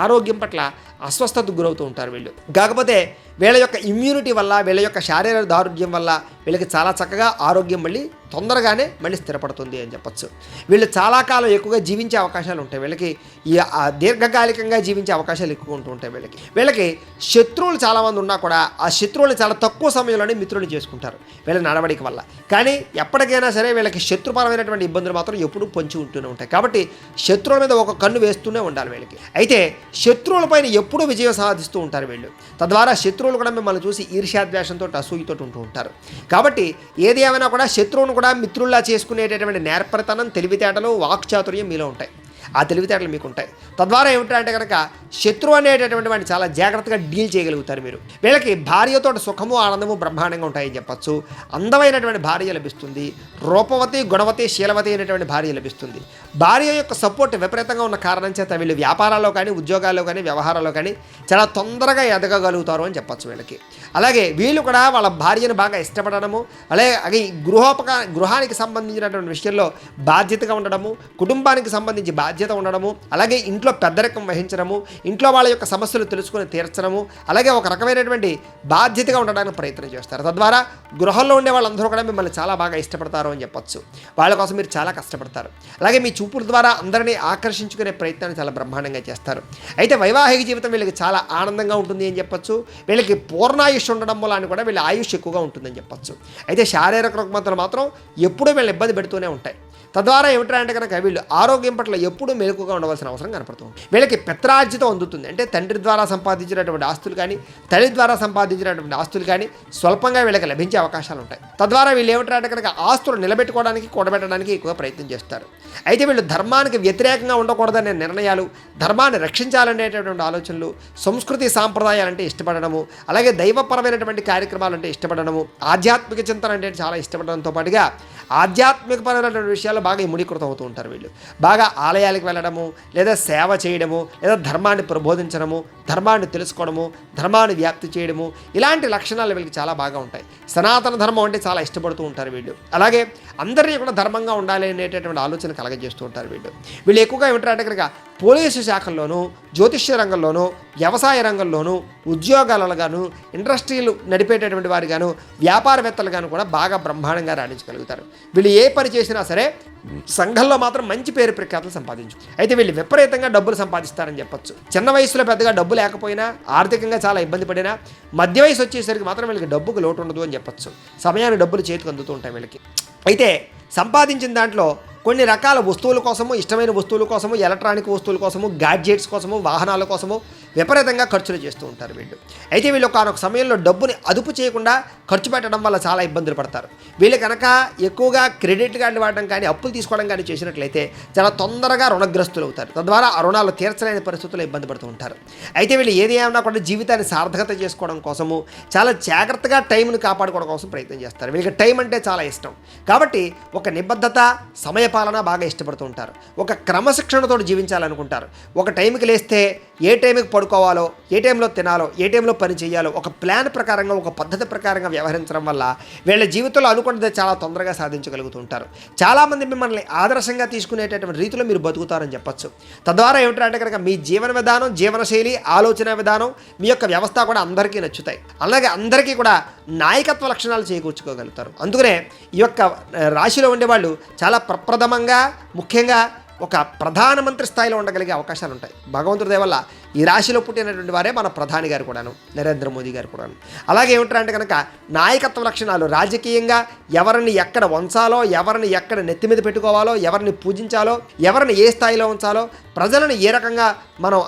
ఆరోగ్యం పట్ల అస్వస్థతకు గురవుతూ ఉంటారు వీళ్ళు. కాకపోతే వీళ్ళ యొక్క ఇమ్యూనిటీ వల్ల, వీళ్ళ యొక్క శారీరక దారుఢ్యం వల్ల వీళ్ళకి చాలా చక్కగా ఆరోగ్యం మళ్ళీ తొందరగానే మళ్ళీ స్థిరపడుతుంది అని చెప్పచ్చు. వీళ్ళు చాలా కాలం ఎక్కువగా జీవించే అవకాశాలు ఉంటాయి. వీళ్ళకి దీర్ఘకాలికంగా జీవించే అవకాశాలు ఎక్కువ ఉంటూ ఉంటాయి. వీళ్ళకి శత్రువులు చాలామంది ఉన్నా కూడా ఆ శత్రువులు చాలా తక్కువ సమయంలోనే మిత్రులు చేసుకుంటారు వీళ్ళ నడవడిక వల్ల. కానీ ఎప్పటికైనా సరే వీళ్ళకి శత్రుపరమైనటువంటి ఇబ్బందులు మాత్రం ఎప్పుడూ పొంచి ఉంటూనే ఉంటాయి. కాబట్టి శత్రువుల మీద ఒక కన్ను వేస్తూనే ఉండాలి వీళ్ళకి. అయితే శత్రువులపైన ఎప్పుడూ విజయం సాధిస్తూ ఉంటారు వీళ్ళు. తద్వారా శత్రువులు కూడా మిమ్మల్ని చూసి ఈర్ష్యాద్వేషంతో, అసూయతో ఉంటూ ఉంటారు. కాబట్టి ఏది ఏమైనా కూడా శత్రువును కూడా మిత్రుల్లా చేసుకునేటటువంటి నేర్పరితనం, తెలివితేటలు, వాక్చాతుర్యం మీలో ఉంటాయి. ఆ తెలివితేటలు మీకు ఉంటాయి. తద్వారా ఏమిటంటే కనుక శత్రువు అనేటటువంటి వాడిని చాలా జాగ్రత్తగా డీల్ చేయగలుగుతారు మీరు. వీళ్ళకి భార్యతో సుఖము, ఆనందము బ్రహ్మాండంగా ఉంటాయని చెప్పచ్చు. అందమైనటువంటి భార్య లభిస్తుంది. రూపవతి, గుణవతి, శీలవతి అయినటువంటి భార్య లభిస్తుంది. భార్య యొక్క సపోర్ట్ విపరీతంగా ఉన్న కారణం చేత వీళ్ళు వ్యాపారాల్లో కానీ, ఉద్యోగాల్లో కానీ, వ్యవహారాల్లో కానీ చాలా తొందరగా ఎదగగలుగుతారు అని చెప్పచ్చు వీళ్ళకి. అలాగే వీళ్ళు కూడా వాళ్ళ భార్యను బాగా ఇష్టపడడము, అలాగే గృహానికి సంబంధించినటువంటి విషయంలో బాధ్యతగా ఉండడము, కుటుంబానికి సంబంధించి బాధ్యత ఉండడము, అలాగే ఇంట్లో పెద్దరికం వహించడము, ఇంట్లో వాళ్ళ యొక్క సమస్యలు తెలుసుకొని తీర్చడము, అలాగే ఒక రకమైనటువంటి బాధ్యతగా ఉండడానికి ప్రయత్నం చేస్తారు. తద్వారా గృహంలో ఉండే వాళ్ళందరూ కూడా మిమ్మల్ని చాలా బాగా ఇష్టపడతారు అని చెప్పొచ్చు. వాళ్ళ కోసం మీరు చాలా కష్టపడతారు. అలాగే మీ చూపుల ద్వారా అందరినీ ఆకర్షించుకునే ప్రయత్నాన్ని చాలా బ్రహ్మాండంగా చేస్తారు. అయితే వైవాహిక జీవితం వీళ్ళకి చాలా ఆనందంగా ఉంటుంది అని చెప్పొచ్చు. వీళ్ళకి పూర్ణాయుష్ ఉండడం వల్ల కూడా వీళ్ళ ఆయుష్ ఎక్కువగా ఉంటుందని చెప్పొచ్చు. అయితే శారీరక రుగ్మతలు మాత్రం ఎప్పుడూ వీళ్ళని ఇబ్బంది పెడుతూనే ఉంటాయి. తద్వారా ఏమిటంటే కనుక వీళ్ళు ఆరోగ్యం పట్ల ఎప్పుడూ మెలకుగా ఉండవలసిన అవసరం కనపడుతుంది. వీళ్ళకి పిత్రార్జితం అందుతుంది. అంటే తండ్రి ద్వారా సంపాదించినటువంటి ఆస్తులు కానీ, తల్లి ద్వారా సంపాదించినటువంటి ఆస్తులు కానీ స్వల్పంగా వీళ్ళకి లభించే అవకాశాలు ఉంటాయి. తద్వారా వీళ్ళు ఏమిటంటే కనుక ఆస్తులు నిలబెట్టుకోవడానికి, కూడబెట్టడానికి ఎక్కువగా ప్రయత్నం చేస్తారు. అయితే వీళ్ళు ధర్మానికి వ్యతిరేకంగా ఉండకూడదనే నిర్ణయాలు, ధర్మాన్ని రక్షించాలనేటటువంటి ఆలోచనలు, సంస్కృతి సాంప్రదాయాలంటే ఇష్టపడడము, అలాగే దైవపరమైనటువంటి కార్యక్రమాలంటే ఇష్టపడడము, ఆధ్యాత్మిక చింతన అంటే చాలా ఇష్టపడడంతో పాటుగా ఆధ్యాత్మికపరమైనటువంటి విషయాల్లో బాగా ఇముడీకృతం అవుతూ ఉంటారు వీళ్ళు. బాగా ఆలయాలకు వెళ్ళడము, లేదా సేవ చేయడము, లేదా ధర్మాన్ని ప్రబోధించడము, ధర్మాన్ని తెలుసుకోవడము, ధర్మాన్ని వ్యాప్తి చేయడము, ఇలాంటి లక్షణాలు వీళ్ళకి చాలా బాగా ఉంటాయి. సనాతన ధర్మం అంటే చాలా ఇష్టపడుతూ ఉంటారు వీళ్ళు. అలాగే అందరినీ కూడా ధర్మంగా ఉండాలి అనేటటువంటి ఆలోచన కలగజేస్తూ ఉంటారు వీళ్ళు ఎక్కువగా ఏమిటంటే కనుక పోలీసు శాఖల్లోనూ, జ్యోతిష్య రంగంలోనూ, వ్యవసాయ రంగంలోనూ, ఉద్యోగాలగాను, ఇండస్ట్రీలు నడిపేటటువంటి వారిగాను, వ్యాపారవేత్తలుగాను కూడా బాగా బ్రహ్మాండంగా రాణించగలుగుతారు. వీళ్ళు ఏ పని చేసినా సరే సంఘంలో మాత్రం మంచి పేరు ప్రఖ్యాతులు సంపాదించు. అయితే వీళ్ళు విపరీతంగా డబ్బులు సంపాదిస్తారని చెప్పొచ్చు. చిన్న వయసులో పెద్దగా డబ్బు లేకపోయినా, ఆర్థికంగా చాలా ఇబ్బంది పడినా, మధ్య వయసు వచ్చేసరికి మాత్రం వీళ్ళకి డబ్బుకు లోటు ఉండదు అని చెప్పొచ్చు. సమయానికి డబ్బులు చేతికి అందుతూ ఉంటాయి వీళ్ళకి. అయితే సంపాదించిన దాంట్లో కొన్ని రకాల వస్తువుల కోసము, ఇష్టమైన వస్తువుల కోసము, ఎలక్ట్రానిక్ వస్తువుల కోసము, గ్యాడ్జెట్స్ కోసము, వాహనాల కోసము విపరీతంగా ఖర్చులు చేస్తూ ఉంటారు వీళ్ళు. అయితే వీళ్ళు ఒకనొక సమయంలో డబ్బుని అదుపు చేయకుండా ఖర్చు పెట్టడం వల్ల చాలా ఇబ్బందులు పడతారు. వీళ్ళు కనుక ఎక్కువగా క్రెడిట్ కార్డులు వాడడం కానీ అప్పులు తీసుకోవడం కానీ చేసినట్లయితే చాలా తొందరగా రుణగ్రస్తులు అవుతారు. తద్వారా ఆ రుణాలు తీర్చలేని పరిస్థితుల్లో ఇబ్బంది పడుతూ ఉంటారు. అయితే వీళ్ళు ఏది ఏమన్నా కూడా జీవితాన్ని సార్థకత చేసుకోవడం కోసము చాలా జాగ్రత్తగా టైంను కాపాడుకోవడం కోసం ప్రయత్నం చేస్తారు. వీళ్ళకి టైం అంటే చాలా ఇష్టం కాబట్టి ఒక నిబద్ధత, సమయపాలన బాగా ఇష్టపడుతూ ఉంటారు. ఒక క్రమశిక్షణతో జీవించాలనుకుంటారు. ఒక టైంకి లేస్తే ఏ టైంకి పడుకోవాలో, ఏ టైంలో తినాలో, ఏ టైంలో పని చేయాలో ఒక ప్లాన్ ప్రకారంగా, ఒక పద్ధతి ప్రకారంగా వ్యవహరించడం వల్ల వీళ్ళ జీవితంలో అనుకున్నది చాలా తొందరగా సాధించగలుగుతూ ఉంటారు. చాలామంది మిమ్మల్ని ఆదర్శంగా తీసుకునేటటువంటి రీతిలో మీరు బతుకుతారని చెప్పచ్చు. తద్వారా ఏమిటంటే కనుక మీ జీవన విధానం, జీవనశైలి, ఆలోచన విధానం, మీ యొక్క వ్యవస్థ కూడా అందరికీ నచ్చుతాయి. అలాగే అందరికీ కూడా నాయకత్వ లక్షణాలు చేకూర్చుకోగలుగుతారు. అందుకనే ఈ యొక్క రాశిలో ఉండేవాళ్ళు చాలా ప్రప్రథమంగా, ముఖ్యంగా ఒక ప్రధానమంత్రి స్థాయిలో ఉండగలిగే అవకాశాలు ఉంటాయి. భగవంతుడి దయ వల్ల ఈ రాశిలో పుట్టినటువంటి వారే మన ప్రధాని గారు కూడాను, నరేంద్ర మోదీ గారు కూడాను. అలాగే ఏమిటంటే కనుక నాయకత్వ లక్షణాలు, రాజకీయంగా ఎవరిని ఎక్కడ ఉంచాలో, ఎవరిని ఎక్కడ నెత్తి మీద పెట్టుకోవాలో, ఎవరిని పూజించాలో, ఎవరిని ఏ స్థాయిలో ఉంచాలో, ప్రజలను ఏ రకంగా మనం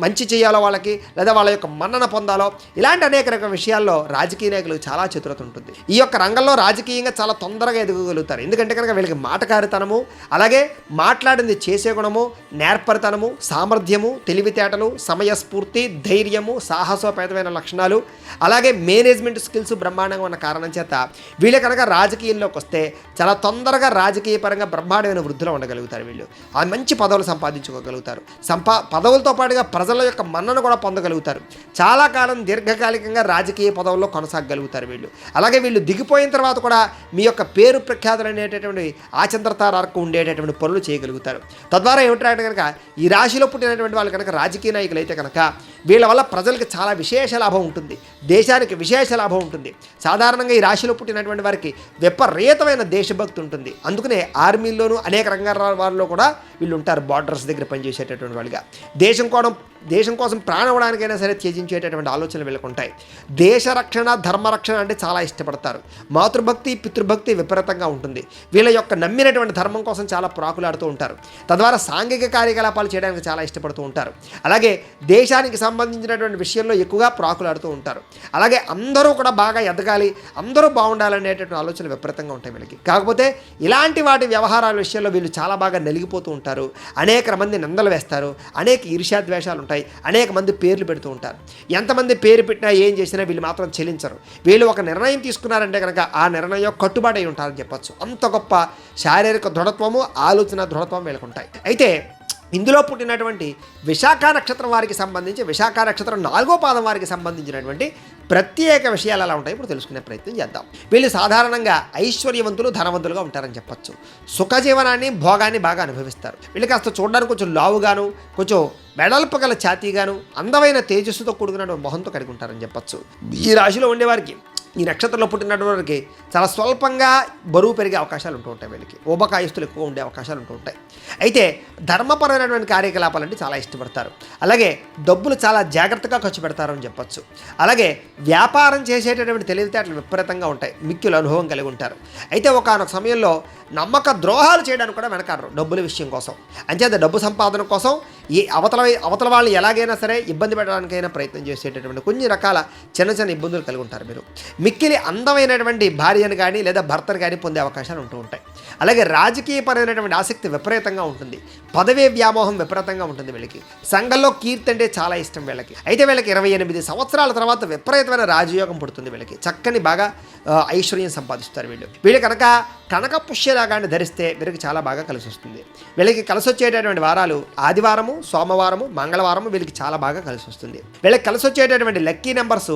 మంచి చేయాలో వాళ్ళకి, లేదా వాళ్ళ యొక్క మన్నన పొందాలో, ఇలాంటి అనేక రకాల విషయాల్లో రాజకీయ నాయకులకు చాలా చతురత ఉంటుంది. ఈ యొక్క రంగంలో రాజకీయంగా చాలా తొందరగా ఎదగగలుగుతారు. ఎందుకంటే కనుక వీళ్ళకి మాటకారితనము, అలాగే మాట్లాడింది చేసే గుణము, నేర్పరితనము, సామర్థ్యము, తెలివితేటలు, సమయస్ఫూర్తి, ధైర్యము, సాహసోపేతమైన లక్షణాలు, అలాగే మేనేజ్మెంట్ స్కిల్స్ బ్రహ్మాండంగా ఉన్న కారణం చేత వీళ్ళు కనుక రాజకీయంలోకి వస్తే చాలా తొందరగా రాజకీయ పరంగా బ్రహ్మాండమైన వృద్ధిలో ఉండగలుగుతారు. వీళ్ళు ఆ మంచి పదవులు సంపాదించుకోగలుగుతారు. పదవులతో పాటుగా ప్రజల యొక్క మన్నను కూడా పొందగలుగుతారు. చాలా కాలం దీర్ఘకాలికంగా రాజకీయ పదవుల్లో కొనసాగలుగుతారు వీళ్ళు. అలాగే వీళ్ళు దిగిపోయిన తర్వాత కూడా మీ యొక్క పేరు ప్రఖ్యాతులు అనేటటువంటి ఆచంద్రతారకు ఉండేటటువంటి పనులు చేయగలుగుతారు. తద్వారా ఏమిటంటే కనుక ఈ రాశిలో పుట్టినటువంటి వాళ్ళు కనుక రాజకీయ నాయకులు అయితే కనుక వీళ్ళ వల్ల ప్రజలకు చాలా విశేష లాభం ఉంటుంది, దేశానికి విశేష లాభం ఉంటుంది. సాధారణంగా ఈ రాశిలో పుట్టినటువంటి వారికి విపరీతమైన దేశభక్తి ఉంటుంది. అందుకనే ఆర్మీల్లోనూ అనేక రంగాల వారిలో కూడా వీళ్ళు ఉంటారు. బార్డర్స్ దగ్గర పనిచేసేటటువంటి వాళ్ళుగా దేశం కోసం ప్రాణవడానికైనా సరే త్యజించేటటువంటి ఆలోచనలు వీళ్ళకు ఉంటాయి. దేశ రక్షణ, ధర్మరక్షణ అంటే చాలా ఇష్టపడతారు. మాతృభక్తి, పితృభక్తి విపరీతంగా ఉంటుంది. వీళ్ళ యొక్క నమ్మినటువంటి ధర్మం కోసం చాలా ప్రాకులాడుతూ ఉంటారు. తద్వారా సాంఘిక కార్యకలాపాలు చేయడానికి చాలా ఇష్టపడుతూ ఉంటారు. అలాగే దేశానికి సంబంధించినటువంటి విషయంలో ఎక్కువగా ప్రాకులాడుతూ ఉంటారు. అలాగే అందరూ కూడా బాగా ఎదగాలి, అందరూ బాగుండాలనేటటువంటి ఆలోచనలు విపరీతంగా ఉంటాయి వీళ్ళకి. కాకపోతే ఇలాంటి వాటి వ్యవహారాల విషయంలో వీళ్ళు చాలా బాగా నలిగిపోతూ ఉంటారు. అనేక మంది నిందలు వేస్తారు, అనేక ఈర్ష్యాద్వేషాలు ఉంటాయి, అనేక మంది పేర్లు పెడుతూ ఉంటారు. ఎంతమంది పేరు పెట్టినా ఏం చేసినా వీళ్ళు మాత్రం చెల్లించరు. వీళ్ళు ఒక నిర్ణయం తీసుకున్నారంటే కనుక ఆ నిర్ణయం కట్టుబాటు అయి ఉంటారని చెప్పచ్చు. అంత గొప్ప శారీరక దృఢత్వము, ఆలోచన దృఢత్వం వీళ్ళకు ఉంటాయి. అయితే ఇందులో పుట్టినటువంటి విశాఖ నక్షత్రం వారికి సంబంధించి, విశాఖ నక్షత్రం 4వ పాదం వారికి సంబంధించినటువంటి ప్రత్యేక విషయాలు ఎలా ఉంటాయి ఇప్పుడు తెలుసుకునే ప్రయత్నం చేద్దాం. వీళ్ళు సాధారణంగా ఐశ్వర్యవంతులు, ధనవంతులుగా ఉంటారని చెప్పచ్చు. సుఖజీవనాన్ని, భోగాన్ని బాగా అనుభవిస్తారు. వీళ్ళు కాస్త చూడడానికి కొంచెం లావుగాను, కొంచెం వెడల్పు గల ఛాతీగాను, అందమైన తేజస్సుతో కూడుకున్న మొహంతో కలిగి ఉంటారని చెప్పచ్చు. ఈ రాశిలో ఉండేవారికి, ఈ నక్షత్రంలో పుట్టినటువంటి వారికి చాలా స్వల్పంగా బరువు పెరిగే అవకాశాలు ఉంటూ ఉంటాయి. వీళ్ళకి ఊబకాయస్తులు ఎక్కువ ఉండే అవకాశాలు ఉంటూ ఉంటాయి. అయితే ధర్మపరమైనటువంటి కార్యకలాపాలంటే చాలా ఇష్టపడతారు. అలాగే డబ్బులు చాలా జాగ్రత్తగా ఖర్చు పెడతారు అని చెప్పచ్చు. అలాగే వ్యాపారం చేసేటటువంటి తెలివితేటలు విపరీతంగా ఉంటాయి. మిక్కిలు అనుభవం కలిగి ఉంటారు. అయితే ఒకానొక సమయంలో నమ్మక ద్రోహాలు చేయడానికి కూడా వెనకాడరు డబ్బుల విషయం కోసం. అంచేత డబ్బు సంపాదన కోసం ఈ అవతల వాళ్ళని ఎలాగైనా సరే ఇబ్బంది పెట్టడానికైనా ప్రయత్నం చేసేటటువంటి కొన్ని రకాల చిన్న ఇబ్బందులు కలిగి ఉంటారు మీరు. మిక్కిలి అందమైనటువంటి భార్యను కానీ లేదా భర్తను కానీ పొందే అవకాశాలు ఉంటూ ఉంటాయి. అలాగే రాజకీయపరమైనటువంటి ఆసక్తి విపరీతంగా ఉంటుంది. పదవీ వ్యామోహం విపరీతంగా ఉంటుంది వీళ్ళకి. సంఘంలో కీర్తి అంటే చాలా ఇష్టం వీళ్ళకి. అయితే వీళ్ళకి 28 సంవత్సరాల తర్వాత విపరీతమైన రాజయోగం పుడుతుంది వీళ్ళకి. చక్కని బాగా ఐశ్వర్యం సంపాదిస్తారు వీళ్ళు కనుక కనక పుష్యరాగాన్ని ధరిస్తే వీరికి చాలా బాగా కలిసి వస్తుంది. వీళ్ళకి కలిసి వచ్చేటటువంటి వారాలు ఆదివారము, సోమవారము, మంగళవారము వీళ్ళకి చాలా బాగా కలిసి వస్తుంది. వీళ్ళకి కలిసి వచ్చేటటువంటి లక్కీ నెంబర్స్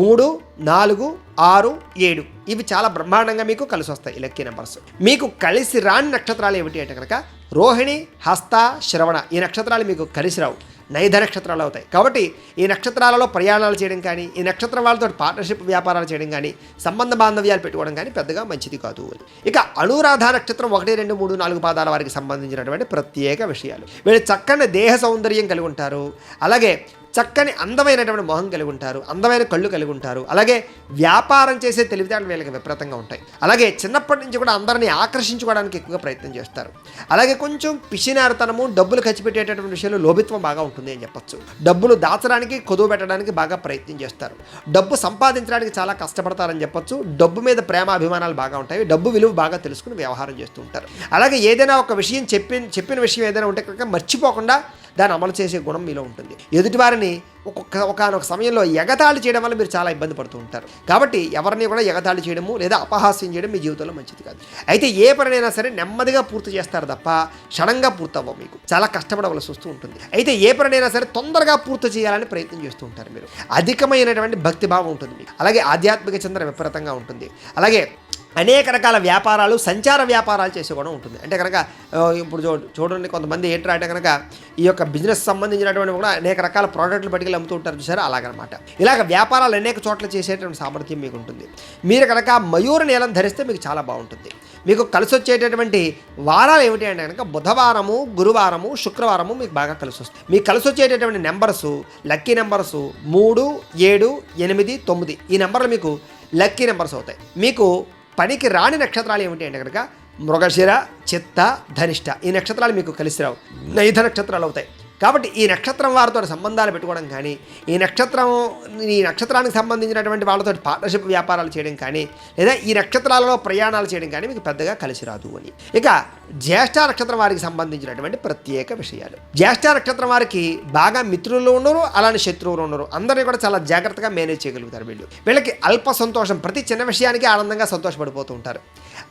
3, 4, 6, 7 ఇవి చాలా బ్రహ్మాండంగా మీకు కలిసి వస్తాయి. ఈ లక్కీ నెంబర్స్ మీకు కలిసి రాని నక్షత్రాలు ఏమిటి అంటే కనుక రోహిణి, హస్త, శ్రవణ ఈ నక్షత్రాలు మీకు కలిసి రావు, నైధ నక్షత్రాలు అవుతాయి. కాబట్టి ఈ నక్షత్రాలలో ప్రయాణాలు చేయడం కానీ, ఈ నక్షత్రం వాళ్ళతో పార్ట్నర్షిప్ వ్యాపారాలు చేయడం కానీ, సంబంధ బాంధవ్యాలు పెట్టుకోవడం కానీ పెద్దగా మంచిది కాదు. ఇక అనురాధ నక్షత్రం 1, 2, 3, 4 పాదాల వారికి సంబంధించినటువంటి ప్రత్యేక విషయాలు. వీళ్ళు చక్కని దేహ సౌందర్యం కలిగి ఉంటారు. అలాగే చక్కని అందమైనటువంటి మొహం కలిగి ఉంటారు, అందమైన కళ్ళు కలిగి ఉంటారు. అలాగే వ్యాపారం చేసే తెలివితేటలు వీళ్ళకి విపరీతంగా ఉంటాయి. అలాగే చిన్నప్పటి నుంచి కూడా అందరినీ ఆకర్షించుకోవడానికి ఎక్కువగా ప్రయత్నం చేస్తారు. అలాగే కొంచెం పిసినారుతనము, డబ్బులు ఖర్చు పెట్టేటటువంటి విషయంలో లోభిత్వం బాగా ఉంటుంది అని చెప్పొచ్చు. డబ్బులు దాచడానికి, కొదువు పెట్టడానికి బాగా ప్రయత్నం చేస్తారు. డబ్బు సంపాదించడానికి చాలా కష్టపడతారని చెప్పొచ్చు. డబ్బు మీద ప్రేమ అభిమానాలు బాగా ఉంటాయి. డబ్బు విలువ బాగా తెలుసుకుని వ్యవహారం చేస్తూ ఉంటారు. అలాగే ఏదైనా ఒక విషయం చెప్పిన విషయం ఏదైనా ఉంటే కనుక మర్చిపోకుండా దాన్ని అమలు చేసే గుణం మీలో ఉంటుంది. ఎదుటివారిని ఒకనొక సమయంలో ఎగతాళి చేయడం వల్ల మీరు చాలా ఇబ్బంది పడుతూ ఉంటారు. కాబట్టి ఎవరిని కూడా ఎగతాళి చేయడము లేదా అపహాస్యం చేయడం మీ జీవితంలో మంచిది కాదు. అయితే ఏ పనినైనా సరే నెమ్మదిగా పూర్తి చేస్తారు తప్ప క్షణంగా పూర్తవ్వవు. మీకు చాలా కష్టపడవలసి వస్తూ ఉంటుంది. అయితే ఏ పనినైనా సరే తొందరగా పూర్తి చేయాలని ప్రయత్నం చేస్తూ ఉంటారు. మీరు అధికమైనటువంటి భక్తిభావం ఉంటుంది మీకు. అలాగే ఆధ్యాత్మిక చింతన విపరీతంగా ఉంటుంది. అలాగే అనేక రకాల వ్యాపారాలు, సంచార వ్యాపారాలు చేసే కూడా ఉంటుంది. అంటే కనుక ఇప్పుడు చూడండి, కొంతమంది ఏంటంటే అంటే కనుక ఈ యొక్క బిజినెస్ సంబంధించినటువంటి కూడా అనేక రకాల ప్రోడక్ట్లు పట్టుకెళ్ళి అమ్ముతూ ఉంటారు చూసారా, అలాగనమాట. ఇలాగ వ్యాపారాలు అనేక చోట్ల చేసేటువంటి సామర్థ్యం మీకు ఉంటుంది. మీరు కనుక మయూర నీలం ధరిస్తే మీకు చాలా బాగుంటుంది. మీకు కలిసి వచ్చేటటువంటి వారాలు ఏమిటి అంటే కనుక బుధవారము, గురువారము, శుక్రవారము మీకు బాగా కలిసి వస్తుంది. మీకు కలిసి వచ్చేటటువంటి నెంబర్సు, లక్కీ నెంబర్సు 3, 7, 8, 9 ఈ నెంబర్లు మీకు లక్కీ నెంబర్స్ అవుతాయి. మీకు పనికి రాని నక్షత్రాలు ఏమిటి అంటే కనుక మృగశిర, చిత్త, ధనిష్ట ఈ నక్షత్రాలు మీకు కలిసి రావు, నైధ నక్షత్రాలు అవుతాయి. కాబట్టి ఈ నక్షత్రం వారితో సంబంధాలు పెట్టుకోవడం కానీ, ఈ నక్షత్రానికి సంబంధించినటువంటి వాళ్ళతో పార్ట్నర్షిప్ వ్యాపారాలు చేయడం కానీ, లేదా ఈ నక్షత్రాలలో ప్రయాణాలు చేయడం కానీ మీకు పెద్దగా కలిసి రాదు అని. ఇక జ్యేష్ఠ నక్షత్రం వారికి సంబంధించినటువంటి ప్రత్యేక విషయాలు. జ్యేష్ఠ నక్షత్రం వారికి బాగా మిత్రులు ఉన్నారు, అలానే శత్రువులు ఉన్నారు. అందరినీ కూడా చాలా జాగ్రత్తగా మేనేజ్ చేయగలుగుతారు. వీళ్ళకి అల్ప సంతోషం, ప్రతి చిన్న విషయానికి ఆనందంగా సంతోషపడిపోతూ ఉంటారు.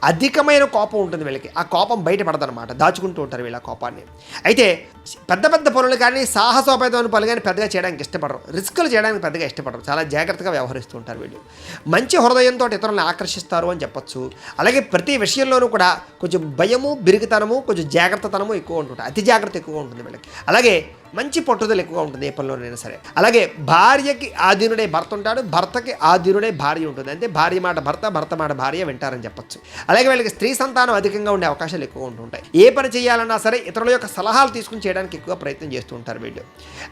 అధికమైన కోపం ఉంటుంది వీళ్ళకి. ఆ కోపం బయటపడదనమాట, దాచుకుంటూ ఉంటారు వీళ్ళ కోపాన్ని. అయితే పెద్ద పెద్ద పనులు కానీ, సాహసోపేతమైన పనులు కానీ పెద్దగా చేయడానికి ఇష్టపడరు, రిస్కులు చేయడానికి పెద్దగా ఇష్టపడరు, చాలా జాగ్రత్తగా వ్యవహరిస్తూ ఉంటారు వీళ్ళు. మంచి హృదయంతో ఇతరులను ఆకర్షిస్తారు అని చెప్పొచ్చు. అలాగే ప్రతి విషయంలోనూ కూడా కొంచెం భయము, బిరుగుతనము, కొంచెం జాగ్రత్తతనము ఎక్కువ ఉంటుంటాయి. అతి జాగ్రత్త ఎక్కువ ఉంటుంది వీళ్ళకి. అలాగే మంచి పట్టుదల ఎక్కువగా ఉంటుంది ఏ పనిలోనైనా సరే. అలాగే భార్యకి ఆధీనుడే భర్త ఉంటాడు, భర్తకి ఆధీనుడే భార్య ఉంటుంది. అంటే భార్య మాట భర్త, భర్త మాట భార్య వింటారని చెప్పొచ్చు. అలాగే వీళ్ళకి స్త్రీ సంతానం అధికంగా ఉండే అవకాశాలు ఎక్కువ ఉంటుంటాయి. ఏ పని చేయాలన్నా సరే ఇతరుల యొక్క సలహాలు తీసుకుని చేయడానికి ఎక్కువ ప్రయత్నం చేస్తూ ఉంటారు వీళ్ళు.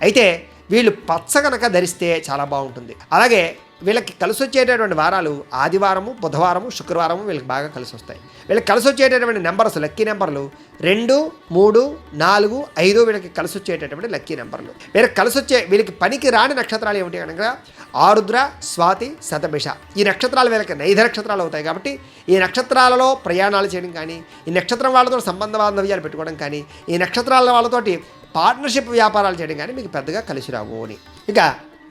అయితే వీళ్ళు పచ్చ కనుక ధరిస్తే చాలా బాగుంటుంది. అలాగే వీళ్ళకి కలిసి వచ్చేటటువంటి వారాలు ఆదివారము, బుధవారము, శుక్రవారము వీళ్ళకి బాగా కలిసి వస్తాయి. వీళ్ళకి కలిసి వచ్చేటటువంటి నెంబర్స్, లక్కీ నెంబర్లు 2, 3, 4, 5 వీళ్ళకి కలిసి వచ్చేటటువంటి లక్కీ నెంబర్లు. వీళ్ళకి పనికి రాని నక్షత్రాలు ఏమిటి కనుక ఆరుద్ర, స్వాతి, శతభిష ఈ నక్షత్రాలు వీళ్ళకి నైధ నక్షత్రాలు అవుతాయి. కాబట్టి ఈ నక్షత్రాలలో ప్రయాణాలు చేయడం కానీ, ఈ నక్షత్రం వాళ్ళతో సంబంధ బాంధవ్యాలు పెట్టుకోవడం కానీ, ఈ నక్షత్రాల వాళ్ళతోటి పార్ట్నర్షిప్ వ్యాపారాలు చేయడం కానీ మీకు పెద్దగా కలిసి రావు అని. ఇక